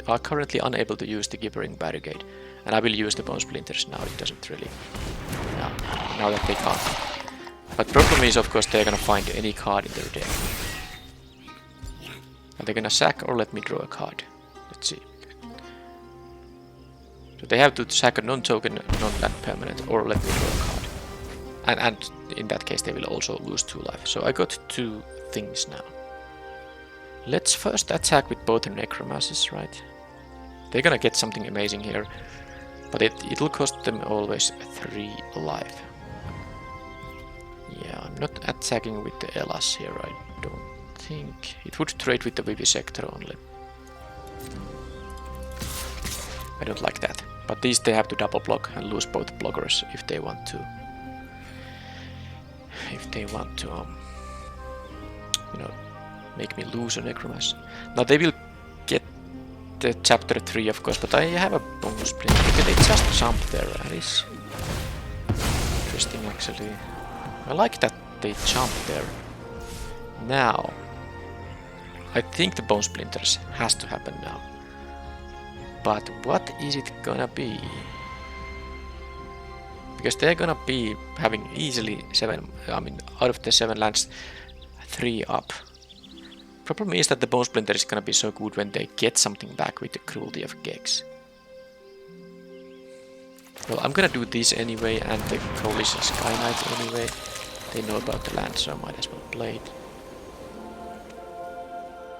[SPEAKER 1] are currently unable to use the Gibbering Barricade. And I will use the Bone Splinters now, it doesn't really... yeah, now that they can't. But problem is, of course, they're gonna find any card in their deck. Are they gonna sack or let me draw a card? Let's see. So they have to sack a non-token, non-land permanent, or let me draw a card. And in that case they will also lose 2 life. So I got 2 things now. Let's first attack with both the Necromancies, right? They're gonna get something amazing here. But it'll cost them always 3 life. Yeah, I'm not attacking with the Elas here, I don't think it would trade with the vivisector only. I don't like that. But these they have to double block and lose both blockers if they want to. You know, make me lose a Necromancer. Now they will get the chapter 3 of course, but I have a bonus sprint. Okay, they just jump there. That is interesting actually. I like that they jump there. Now, I think the bone splinters has to happen now. But what is it gonna be? Because they're gonna be having easily 7, I mean, out of the 7 lands, 3 up. Problem is that the bone splinter is gonna be so good when they get something back with the cruelty of Gex. Well, I'm gonna do this anyway, and the Coalition Sky Knight anyway. They know about the land, so I might as well play it.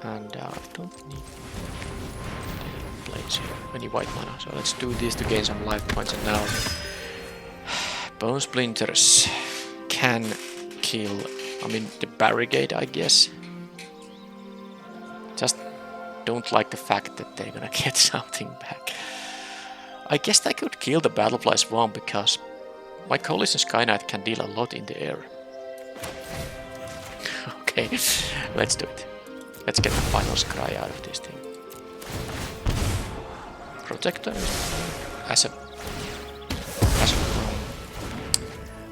[SPEAKER 1] And I don't need plays here, any white mana, so let's do this to gain some life points. And now bone splinters can kill, I mean, the barricade, I guess. Just don't like the fact that they're gonna get something back. I guess I could kill the Battlefly Swarm because my Coalition Sky Knight can deal a lot in the air. Okay, let's do it. Let's get the final scry out of this thing. Protector as a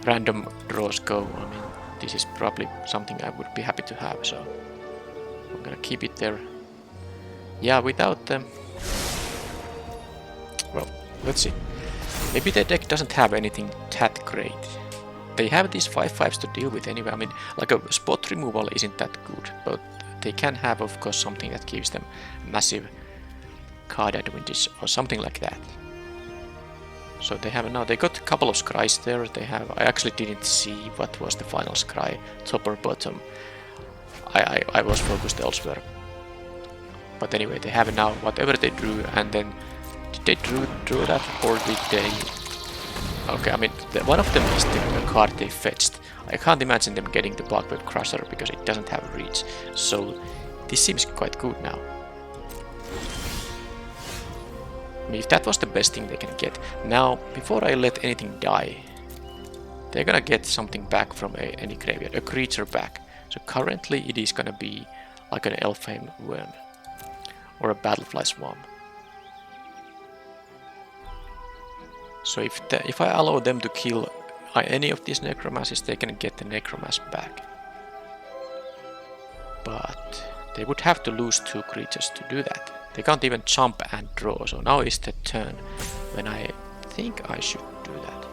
[SPEAKER 1] random draws go. I mean, this is probably something I would be happy to have, so I'm gonna keep it there. Yeah, without them. Well, let's see. Maybe their deck doesn't have anything that great. They have these 5/5s to deal with anyway. I mean, like a spot removal isn't that good, but they can have, of course, something that gives them massive card advantage or something like that. So they have now. They got a couple of scries there. They have. I actually didn't see what was the final scry, top or bottom. I was focused elsewhere. But anyway, they have now whatever they drew, and then did they drew that, or did they? Okay, I mean, one of them is the card they fetched. I can't imagine them getting the Blackbird Crusher because it doesn't have reach. So this seems quite good now. I mean, if that was the best thing they can get. Now, before I let anything die, they're gonna get something back from any graveyard, a creature back. So currently it is gonna be like an Elfheim Worm or a Battlefly Swarm. So if I allow them to kill any of these necromancers, they can get the necromancer back. But they would have to lose 2 creatures to do that. They can't even jump and draw, so now is the turn when I think I should do that.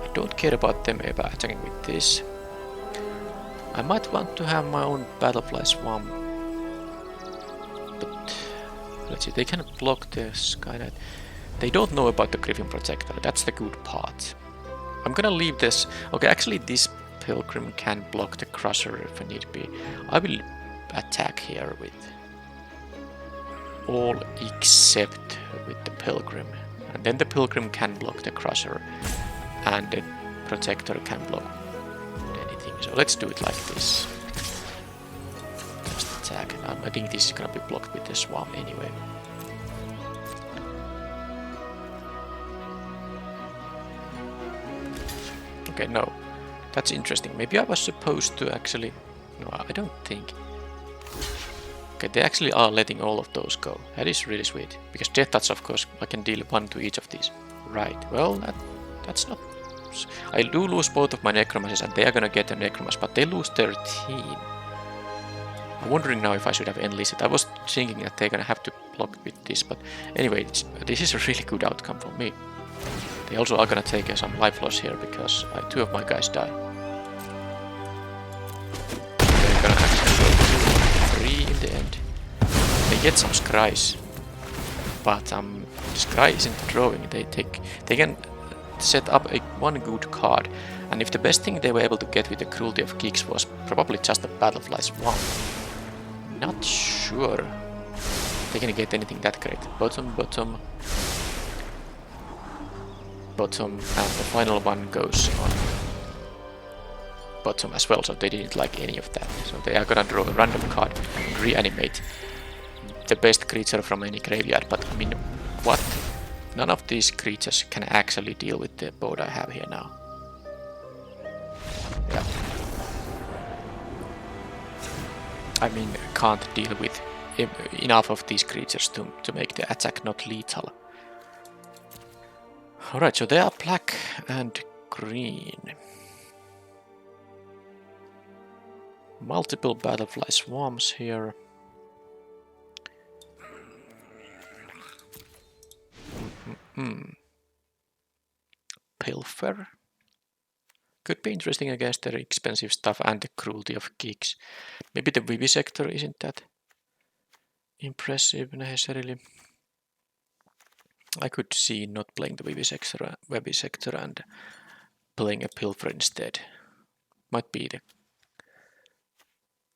[SPEAKER 1] I don't care about them ever attacking with this. I might want to have my own Battlefly Swarm. But let's see, they can block the Sky Knight. They don't know about the Griffin Protector, that's the good part. I'm gonna leave this. Okay, actually this Pilgrim can block the Crusher if need be. I will attack here with all except with the Pilgrim. And then the Pilgrim can block the Crusher and the Protector can block anything. So let's do it like this. Just attack. I think this is gonna be blocked with the Swarm anyway. Okay, no. That's interesting. Maybe I was supposed to actually... No, I don't think. Okay, they actually are letting all of those go. That is really sweet. Because Death Touch, of course, I can deal 1 to each of these. Right, well, that's not... I do lose both of my Necromancers and they are gonna get a Necromancer, but they lose 13. I'm wondering now if I should have enlisted. I was thinking that they're gonna have to block with this, but anyway, this is a really good outcome for me. They also are gonna take some life loss here because 2 of my guys die. They're gonna actually go to 3 in the end. They get some scries, but scry isn't drawing. They can set up one good card, and if the best thing they were able to get with the Cruelty of Geeks was probably just a Battlefly Swarm. Not sure they can get anything that great. Bottom, and the final one goes on bottom as well, so they didn't like any of that. So they are gonna draw a random card and reanimate the best creature from any graveyard. But I mean, what? None of these creatures can actually deal with the board I have here now. Yeah. I mean, can't deal with enough of these creatures to make the attack not lethal. Alright, so they are black and green. Multiple Battlefly Swarms here. Pilfer. Could be interesting against their expensive stuff and the cruelty of geeks. Maybe the Vivisector isn't that impressive necessarily. I could see not playing the Vivisector and playing a Pilfer instead. Might be the...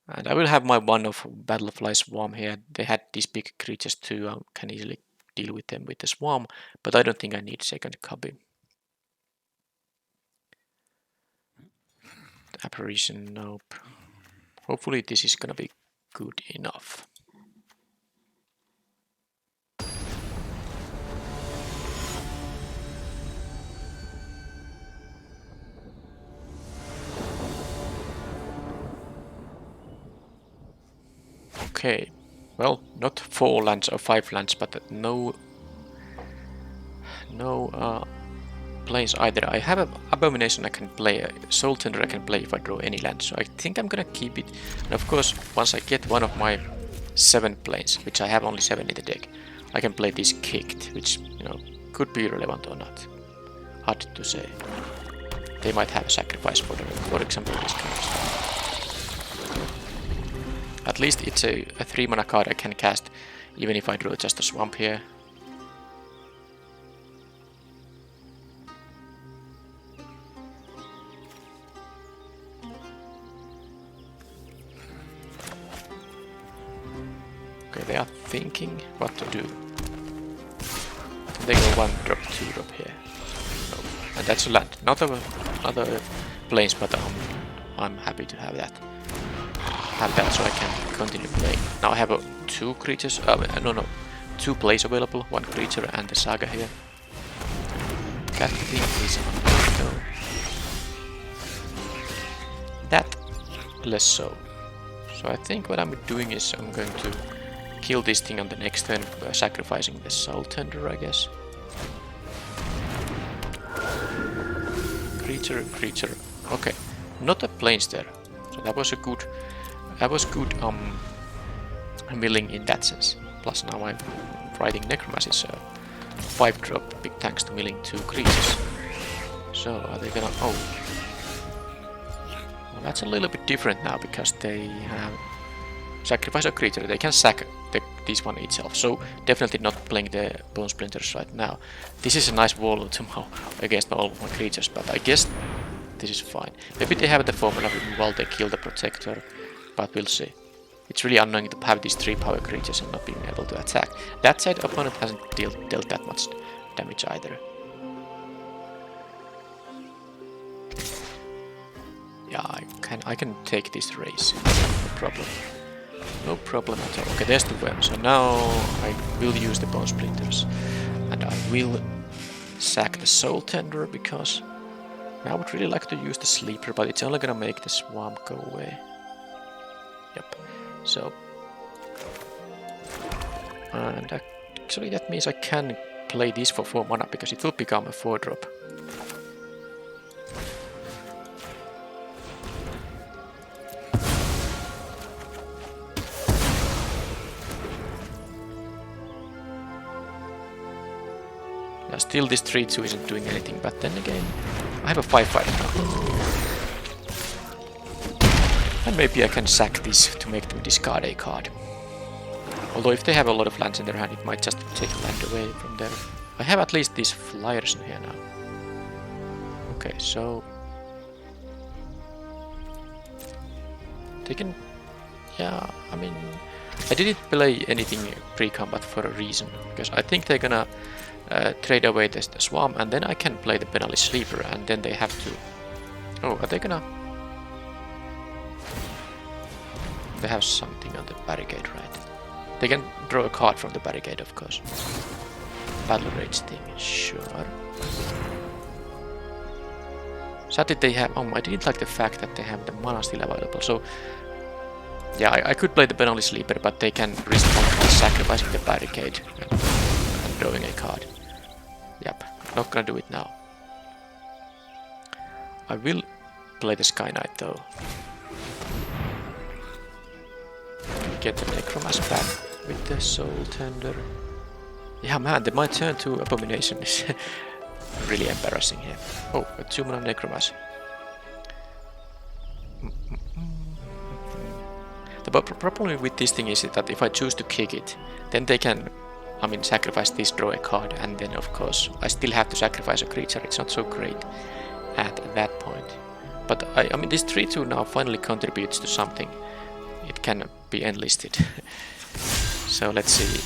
[SPEAKER 1] And I will have my one of Battlefly Swarm here. They had these big creatures too. I can easily deal with them with the Swarm, but I don't think I need second copy. Apparition, nope. Hopefully this is gonna be good enough. Okay, well, not 4 lands or 5 lands, but no planes either. I have an Abomination I can play, a Soul Tender I can play if I draw any land, so I think I'm gonna keep it. And of course, once I get one of my 7 planes, which I have only 7 in the deck, I can play this Kicked, which, you know, could be relevant or not. Hard to say. They might have a sacrifice for example, this kind of stuff. At least it's a 3 mana card I can cast, even if I draw just a Swamp here. Okay, they are thinking what to do. They go 1 drop, 2 drop here. No. And that's a land. Not other planes, but I'm happy to have that. Have that so I can continue playing. Now I have 2 creatures, no, 2 plays available, 1 creature and the Saga here. That thing is on no. That less so. So I think what I'm doing is I'm going to kill this thing on the next turn, sacrificing the Soul Tender, I guess. Creature. Okay, not a planes there. So that was a good. That was good milling in that sense. Plus now I'm writing Necromancy, so 5 drop, big thanks to milling 2 creatures. So are they gonna... oh. Well, that's a little bit different now, because they have sacrifice a creature, they can sack this one itself. So definitely not playing the Bone Splinters right now. This is a nice wall somehow against all of my creatures, but I guess this is fine. Maybe they have the formula while they kill the Protector. But we'll see. It's really annoying to have these 3 power creatures and not being able to attack. That said, opponent hasn't dealt that much damage either. Yeah, I can take this race. No problem. No problem at all. Okay, there's the worm. So now I will use the Bone Splinters. And I will sack the Soul Tender because I would really like to use the Sleeper, but it's only gonna make the Swamp go away. Yep, so... and actually that means I can play this for 4 mana, because it will become a 4 drop. Yeah, still this 3-2 isn't doing anything, but then again, I have a 5-5 now. And maybe I can sack this to make them discard a card. Although if they have a lot of lands in their hand, it might just take land away from there. I have at least these flyers in here now. Okay, so... they can... yeah, I mean... I didn't play anything pre-combat for a reason, because I think they're gonna trade away the Swarm, and then I can play the Penalty Sleeper, and then they have to... oh, are they gonna... They have something on the barricade, right? They can draw a card from the barricade, of course. Battle rage thing, sure. Sadly they have... I didn't like the fact that they have the mana still available, so... Yeah, I could play the Benali Sleeper, but they can respond by sacrificing the barricade and drawing a card. Yep, not gonna do it now. I will play the Sky Knight though. Get the Necromass back with the Soul Tender. Yeah man, my turn to Abomination is really embarrassing here. Oh, a 2-mana Necromass. The problem with this thing is that if I choose to kick it, then they can, sacrifice this, draw a card, and then of course I still have to sacrifice a creature. It's not so great at that point. But this 3-2 now finally contributes to something. It can be enlisted. So let's see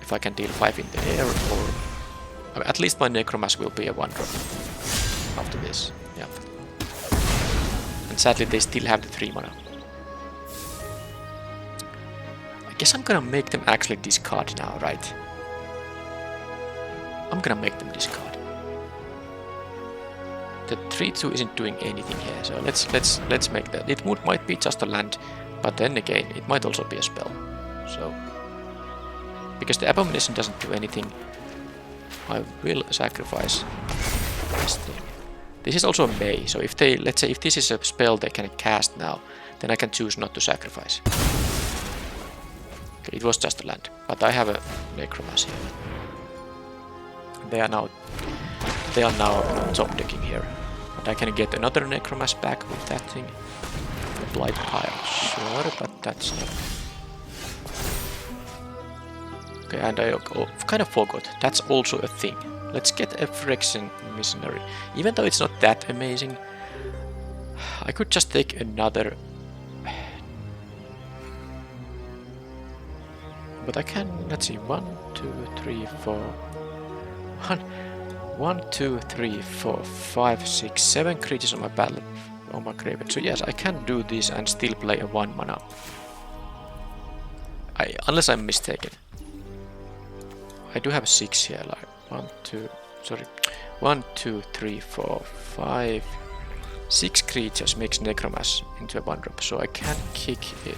[SPEAKER 1] if I can deal 5 in the air, or at least my Necromass will be a 1-drop after this. Yep. And sadly they still have the 3 mana. I guess I'm gonna make them actually discard now, right? I'm gonna make them discard. The 3-2 isn't doing anything here, so let's make that. It might be just a land, but then again, it might also be a spell. So, because the Abomination doesn't do anything, I will sacrifice this thing. This is also a May, so if they, let's say, if this is a spell they can cast now, then I can choose not to sacrifice. Okay, it was just a land, but I have a Necromass here. They are now top decking here. But I can get another Necromass back with that thing. The Blight Pile, sure, but that's not... Okay, and I kind of forgot, that's also a thing. Let's get a Phyrexian Missionary. Even though it's not that amazing, I could just take another... But I can, let's see, 1, 2, 3, 4... 1, 2, 3, 4, 5, 6, 7 creatures on my battle on my graveyard. So yes, I can do this and still play a 1 mana. Unless I'm mistaken. I do have 6 here, like 1, 2, 3, 4, 5, 6 creatures makes Necromass into a 1-drop, so I can kick it.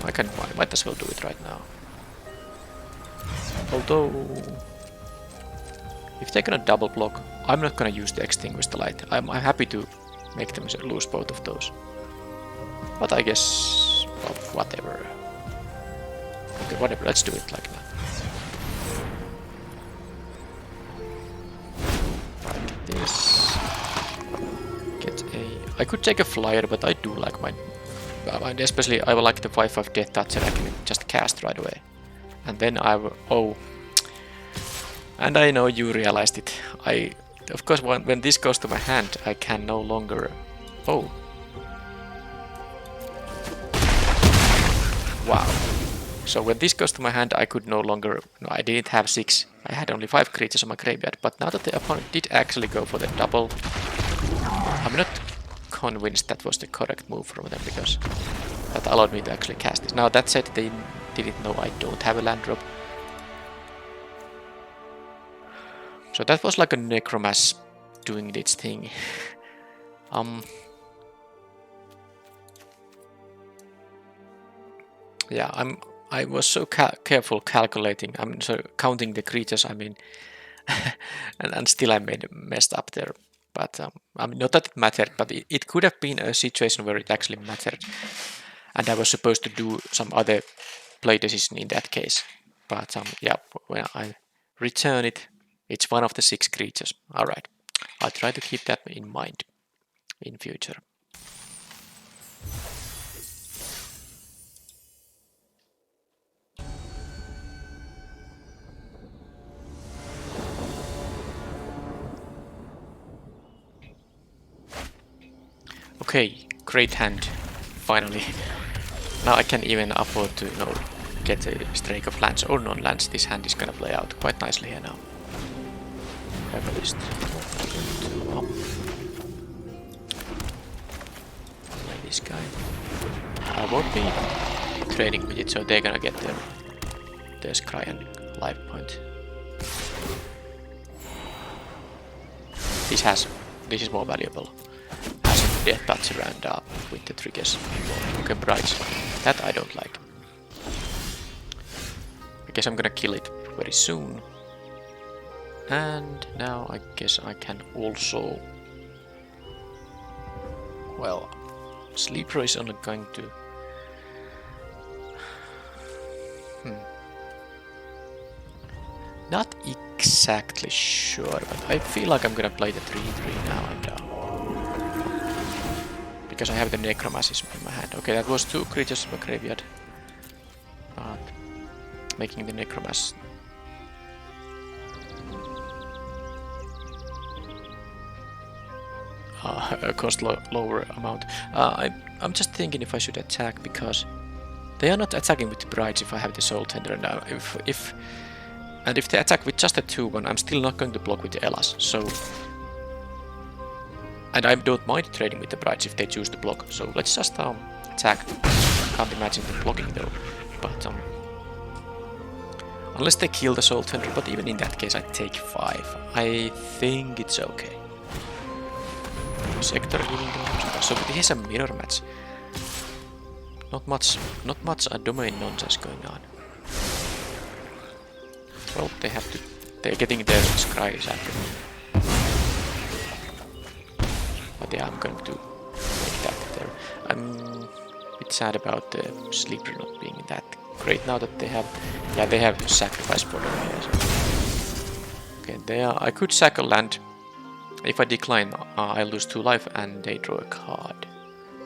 [SPEAKER 1] I might as well do it right now. Although, if they're gonna double block, I'm not gonna use the Extinguish the Light. I'm happy to make them lose both of those. But I guess, well, whatever. Okay, whatever, let's do it like that. Like this. Get a... I could take a flyer, but I do like my... And especially, I would like the 5/5 Death Touch and I can just cast right away. And then I will... Oh. And I know you realized it. Of course, when this goes to my hand, I can no longer... Oh. Wow. So when this goes to my hand, I could no longer... No, I didn't have 6. I had only 5 creatures on my graveyard. But now that the opponent did actually go for the double... I'm not convinced that was the correct move from them, because that allowed me to actually cast this. Now that said, they didn't know I don't have a land drop. So that was like a Necromass doing its thing. Yeah, I was so careful calculating. I'm so counting the creatures. I mean, and still I messed up there. But I mean, not that it mattered, but it could have been a situation where it actually mattered, and I was supposed to do some other play decision in that case. But yeah, when I return it, it's one of the 6 creatures. All right, I'll try to keep that in mind in future. Okay, great hand, finally. Now I can even afford to, get a streak of lands or non-lands. This hand is gonna play out quite nicely here now. Herbalist. Play this guy. I won't be trading with it, so they're gonna get their scry and life point. This is more valuable. Has a death touch around with the triggers. Okay, bright. That I don't like. I guess I'm gonna kill it very soon. And now I guess I can also... Well, Sleeper is only going to... Not exactly sure, but I feel like I'm gonna play the 3-3 now and because I have the Necromancy in my hand. Okay, that was 2 creatures in my graveyard. But making the Necromancy cost lower amount. I'm just thinking if I should attack, because they are not attacking with the Brides if I have the Soul Tender now. If they attack with just a 2-1, I'm still not going to block with the Elas. So, and I don't mind trading with the Brides if they choose to block. So let's just attack. Can't imagine them blocking though. But unless they kill the Soul Tender, but even in that case I take 5. I think it's okay. Sector healing damage. So this is a mirror match. Not much domain nonsense going on. Well, they're getting their scries after. But yeah, I'm going to make that there. I'm a bit sad about the Sleeper not being that great now that they have sacrifice border here. So. Okay, I could sack a land. If I decline, I lose 2 life and they draw a card.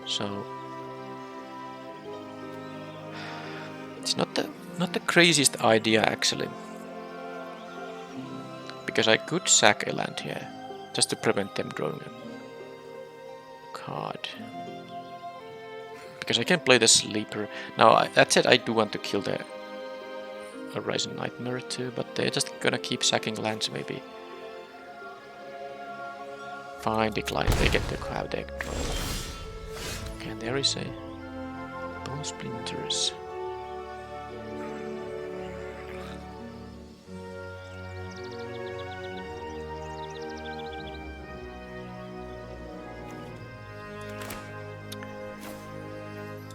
[SPEAKER 1] So it's not the craziest idea actually, because I could sack a land here just to prevent them drawing a card. Because I can play the Sleeper now. That said, I do want to kill the Horizon Nightmare too, but they're just gonna keep sacking lands maybe. Fine, decline, they get to have their draw. Okay, and there is a Bone Splinters.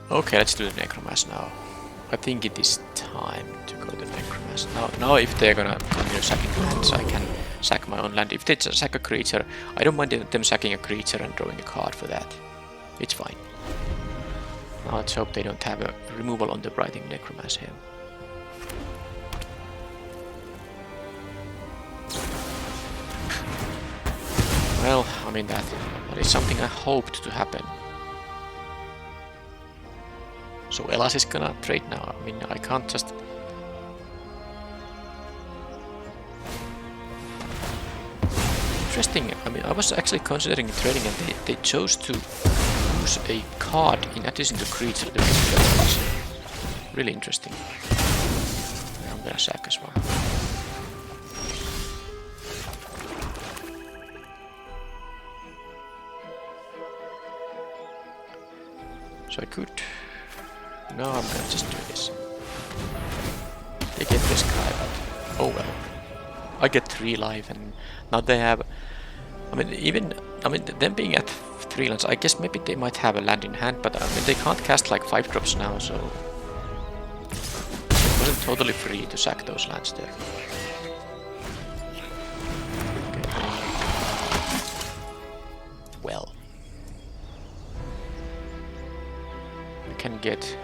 [SPEAKER 1] Okay, let's do the Necromancy now. I think it is time to go to Necromancy. Now if they're gonna continue sacking lands, I can sack my own land. If they sack a creature, I don't mind them sacking a creature and drawing a card for that. It's fine. Now let's hope they don't have a removal on the Writing Necromancy here. Well, I mean that is something I hoped to happen. So Elas is gonna trade now. I mean, I can't just... Interesting. I mean, I was actually considering trading and they chose to use a card in addition to creature to get Elas. Really interesting. I'm gonna sack as well. So I could... No, I'm gonna just do this. They get this guy, but oh well. I get 3 life, and now they have... I mean, them being at 3 lands, I guess maybe they might have a land in hand, but I mean, they can't cast like 5 drops now, so... It wasn't totally free to sack those lands there. Okay. Well. We can get...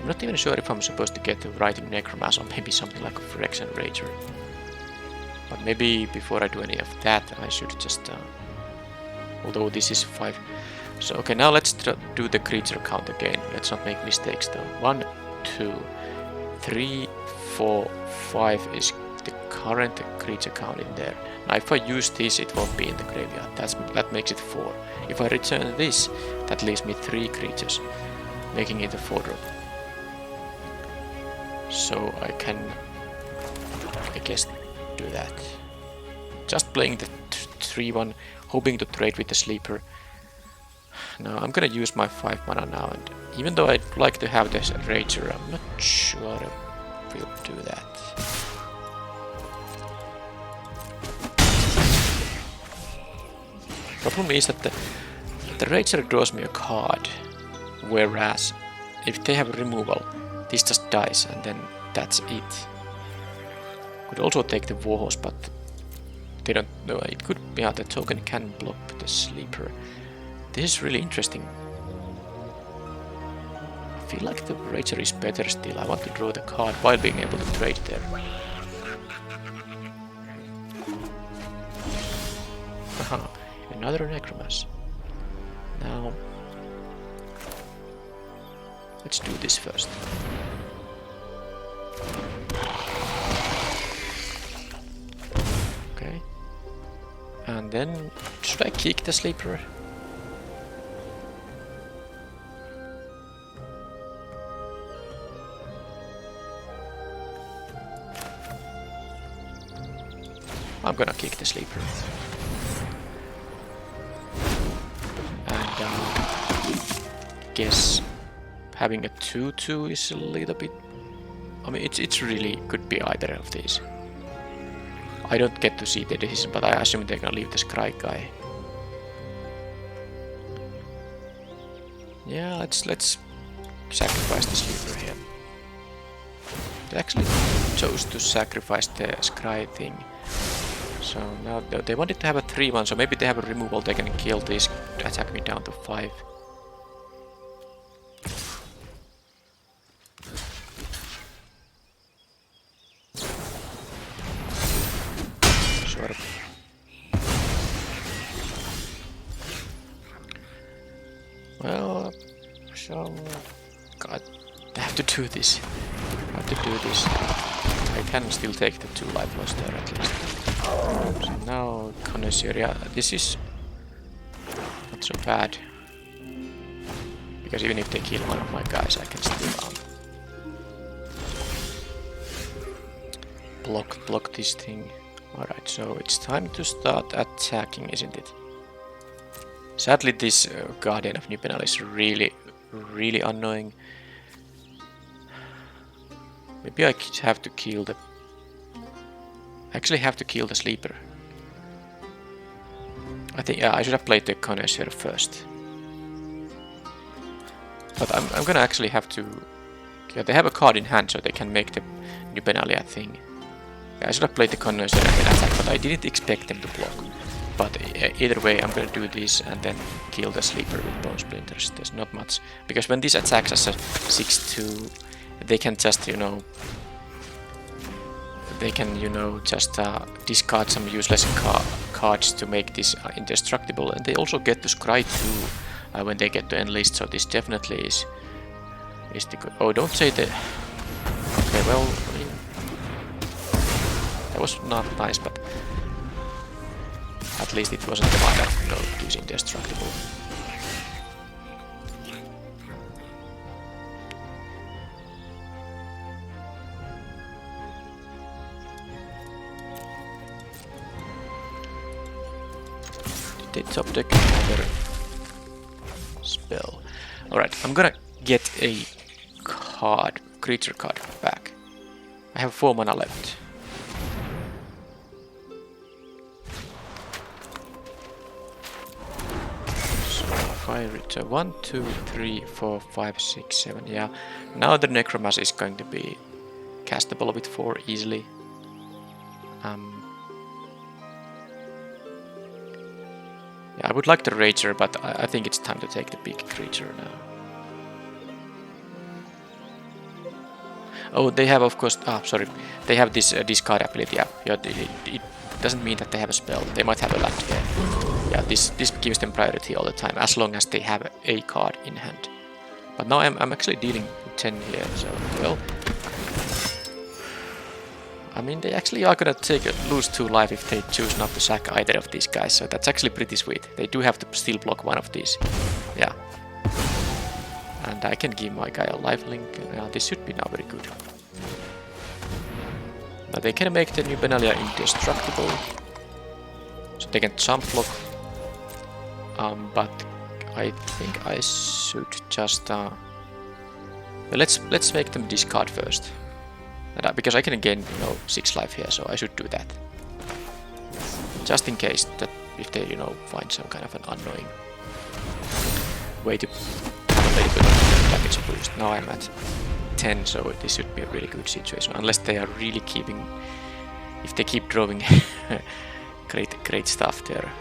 [SPEAKER 1] I'm not even sure if I'm supposed to get the Writing Necromancy or maybe something like a Phyrexian Rager. But maybe before I do any of that, I should just... although this is 5... So okay, now let's do the creature count again. Let's not make mistakes though. 1, 2, 3, 4, 5 is the current creature count in there. Now if I use this, it won't be in the graveyard. That makes it 4. If I return this, that leaves me 3 creatures, making it a 4-drop. So I can, I guess, do that. Just playing the 3-1, hoping to trade with the Sleeper. Now I'm gonna use my 5 mana now, and even though I'd like to have this Rager, I'm not sure if we'll do that. Problem is that the Rager draws me a card, whereas if they have a removal, this just dies and then that's it. Could also take the Warhorse, but they don't know. It could be the token can block the Sleeper. This is really interesting. I feel like the Rager is better still. I want to draw the card while being able to trade there. Aha, another Necromancer. Now, let's do this first. Okay. And then, should I kick the Sleeper? I'm gonna kick the Sleeper. And guess having a 2/2 is a little bit... I mean, it's really could be either of these. I don't get to see the decision, but I assume they're gonna leave the Scry guy. Yeah, let's sacrifice the Sleeper here. They actually chose to sacrifice the Scry thing. So now they wanted to have a 3/1, so maybe they have a removal, they can kill this, attack me down to 5. Sort of. Well, so... God, I have to do this. I have to do this. I can still take the 2 life loss there at least. So now, Connoisseur, yeah, this is not so bad. Because even if they kill one of my guys, I can still block this thing. Alright, so it's time to start attacking, isn't it? Sadly, this Guardian of Nupenal is really annoying. Maybe I have to kill the... Actually have to kill the Sleeper. I think, yeah, I should have played the Connoisseur first. But I'm gonna actually have to... Yeah, they have a card in hand, so they can make the Nupenalia thing. Yeah, I should have played the Connoisseur and then attack, but I didn't expect them to block. But either way, I'm gonna do this and then kill the Sleeper with Bone Splinters. There's not much. Because when this attacks as a 6/2, they can just, you know... They can, you know, just discard some useless cards to make this indestructible, and they also get to Scry too when they get to enlist. So this definitely is the good. Oh, don't say the. Okay, well, I mean, that was not nice, but at least it wasn't the one that, you know, gives indestructible. They top deck another spell. Alright, I'm gonna get a card, creature card back. I have 4 mana left. So if I return 1, 2, 3, 4, 5, 6, 7, yeah. Now the Necromancer is going to be castable with 4 easily. Yeah, I would like the Rager, but I think it's time to take the big creature now. Oh, they have, of course... Ah, sorry. They have this discard ability. Yeah, it doesn't mean that they have a spell. They might have a land. Yeah, this gives them priority all the time, as long as they have a card in hand. But now I'm actually dealing 10 here, so, well... I mean, they actually are gonna lose 2 life if they choose not to sack either of these guys, so that's actually pretty sweet. They do have to still block one of these. Yeah. And I can give my guy a lifelink. This should be now very good. Now they can make the Nupenalia indestructible. So they can jump block. But I think I should just let's make them discard first, and, because I can gain 6 life here, so I should do that. Just in case that if they find some kind of an annoying way to damage boost. Now I'm at 10, so this should be a really good situation. Unless they are really keeping, if they keep drawing great stuff there.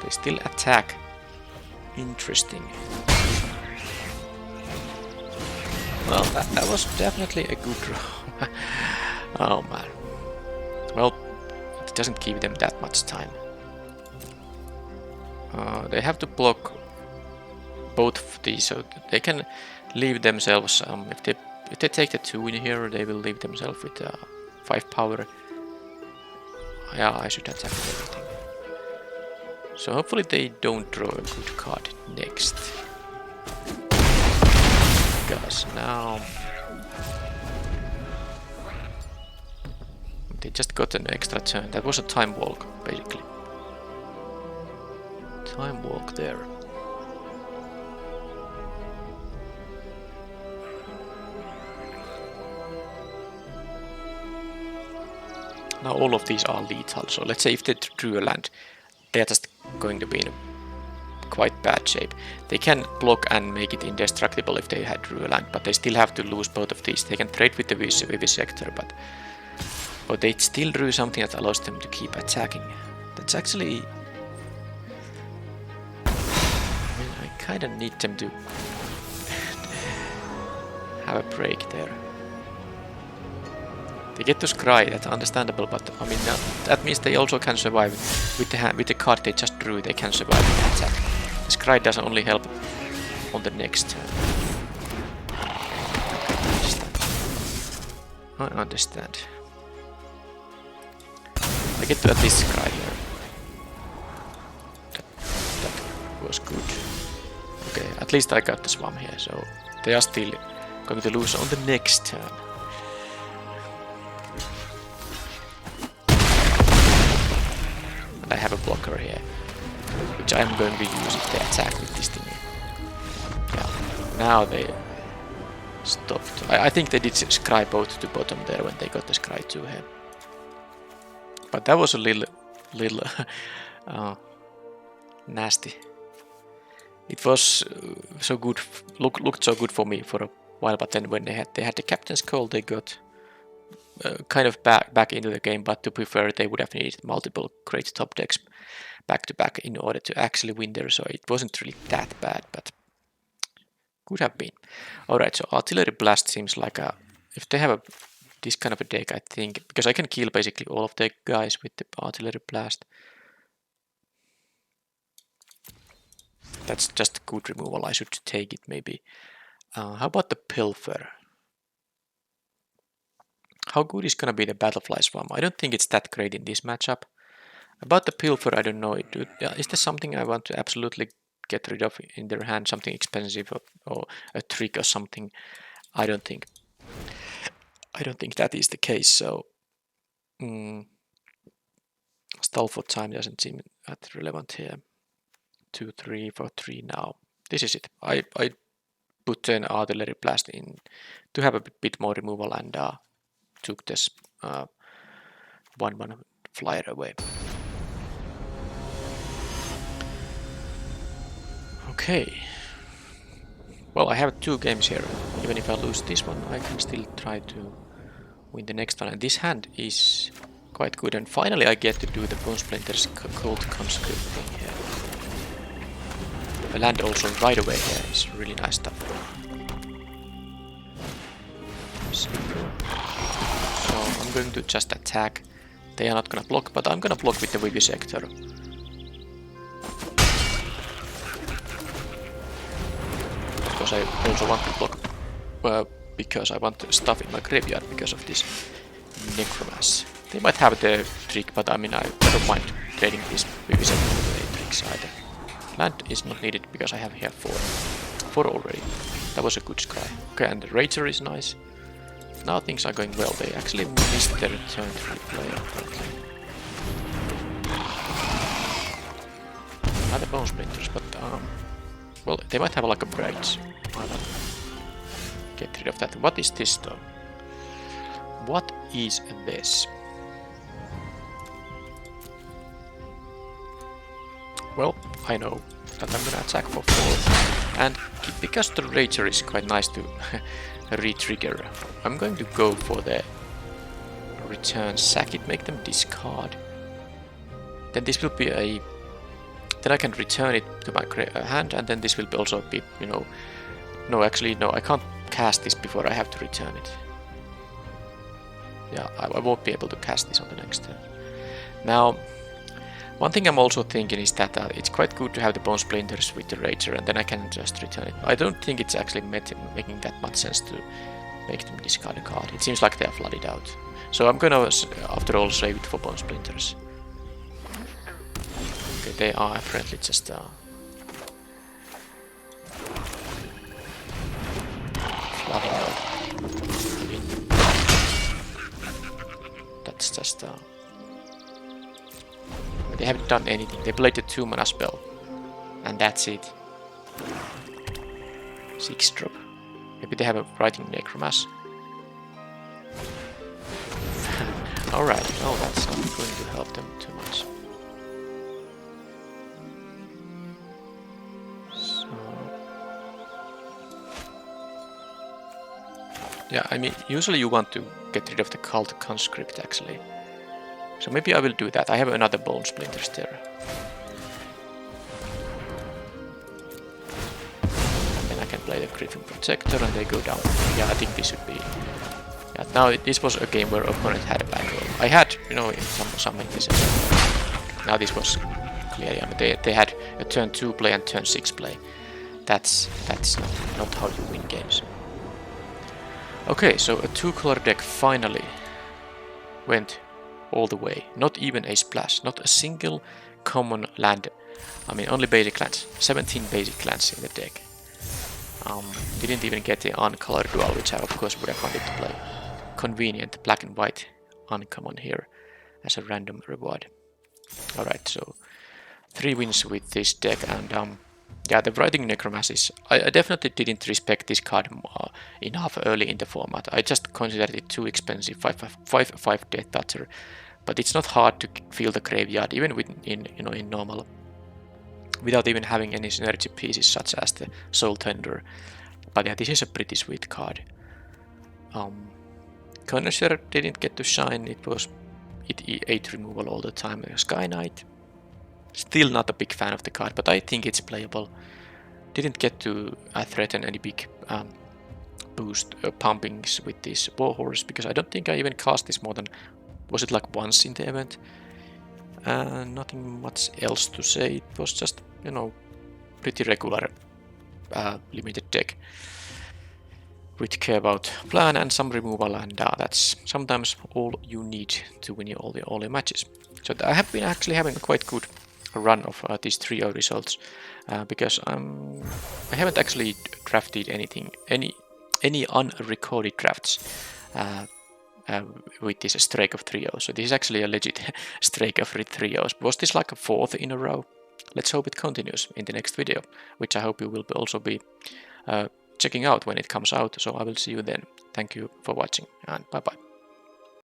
[SPEAKER 1] They still attack. Interesting. Well, that was definitely a good draw. Oh man. Well, it doesn't give them that much time. They have to block both of these, so they can leave themselves. If they take the 2 in here, they will leave themselves with 5 power. Yeah, I should attack everything. So hopefully they don't draw a good card next. Because now they just got an extra turn. That was a time walk, basically. Time walk there. Now all of these are lethal, so let's say if they drew a land, they're just going to be in quite bad shape. They can block and make it indestructible if they had drew a land, but they still have to lose both of these. They can trade with the vivisector, but they still drew something that allows them to keep attacking. That's actually... I kinda need them to have a break there. They get to scry, that's understandable, but I mean that means they also can survive with the card they just drew. They can survive the attack. The scry doesn't only help on the next turn. I understand. I get to at least scry here. That was good. Okay, at least I got the swamp here, so they are still going to lose on the next turn. I have a blocker here, which I'm going to use if they attack with this thing. Yeah. Now they stopped. I think they did scry both to bottom there when they got the scry 2 here. But that was a little nasty. It was so good, looked so good for me for a while, but then when they had the captain's call, they got kind of back into the game, but to be fair, they would have needed multiple great top decks back to back in order to actually win there, so it wasn't really that bad, but could have been. Alright, so artillery blast seems like if they have this kind of a deck, I think, because I can kill basically all of the guys with the artillery blast. That's just good removal, I should take it maybe. How about the pilfer? How good is gonna be the Battlefly Swarm? I don't think it's that great in this matchup. About the Pilfer, I don't know. Is there something I want to absolutely get rid of in their hand? Something expensive or a trick or something? I don't think that is the case. So stall for time doesn't seem that relevant here. 2, 3 for 3 now. This is it. I put an artillery blast in to have a bit more removal and took this 1/1 flyer away. Okay. Well, I have 2 games here. Even if I lose this one, I can still try to win the next one. And this hand is quite good. And finally I get to do the Bone Splinter's Cold Conscript thing here. The land also right away here is really nice stuff. So I'm going to just attack. They are not gonna block, but I'm gonna block with the Vivisector. Because I also want to block, because I want stuff in my graveyard because of this Necromancy. They might have the trick, but I mean I don't mind trading this Vivisector with the tricks either. Land is not needed because I have here 4 already. That was a good scry. Okay, and the Rager is nice. Now things are going well. They actually missed their turn to replay apparently. Another Bone Splinters, but Well, they might have like a bridge. Why not get rid of that? What is this though? What is this? Well, I know that I'm gonna attack for 4. And because the Rager is quite nice to re-trigger, I'm going to go for the return sack it, make them discard. Then this will be a... Then I can return it to my hand, and then this will also be, you know... No, actually, no, I can't cast this before I have to return it. Yeah, I won't be able to cast this on the next turn. Now, one thing I'm also thinking is that it's quite good to have the Bone Splinters with the Rager, and then I can just return it. I don't think it's actually making that much sense to make them discard a card. It seems like they are flooded out. So I'm gonna, after all, save it for Bone Splinters. Okay, they are apparently just flooding out. That's just they haven't done anything. They played a 2-mana spell, and that's it. 6 drop. Maybe they have a Writing Necromass. Alright, no, that's not going to help them too much. So... Yeah, I mean, usually you want to get rid of the Cult Conscript, actually. So maybe I will do that. I have another Bone Splinters there. And then I can play the Griffin Protector and they go down. Yeah, I think this should be... Yeah, now this was a game where opponent had a bad roll. I had, you know, some this. Now this was clearly, I mean, they had a turn 2 play and turn 6 play. That's not how you win games. Okay, so a 2-color deck finally went all the way. Not even a splash, not a single common land. I mean, only basic lands. 17 basic lands in the deck. Didn't even get the uncolored dual, which I of course would have wanted to play. Convenient black and white uncommon here as a random reward. Alright, so 3 wins with this deck, and yeah, the Writing Necromancy, I definitely didn't respect this card enough early in the format. I just considered it too expensive, 5/5 Death Toucher. But it's not hard to fill the graveyard, even in normal, without even having any synergy pieces such as the Soul Tender. But yeah, this is a pretty sweet card. Connoisseur didn't get to shine. It 8 removal all the time. Sky Knight, still not a big fan of the card, but I think it's playable. Didn't get to threaten any big boost pumpings with this Warhorse, because I don't think I even cast this more than, was it like once in the event? Nothing much else to say. It was just, you know, pretty regular limited deck with care about plan and some removal, and that's sometimes all you need to win all your matches. So I have been actually having a quite good run of these trio results, because I haven't actually drafted any unrecorded drafts with this streak of trios. So this is actually a legit streak of trios. Was this like a 4th in a row? Let's hope it continues in the next video, which I hope you will also be checking out when it comes out. So I will see you then. Thank you for watching, and bye bye.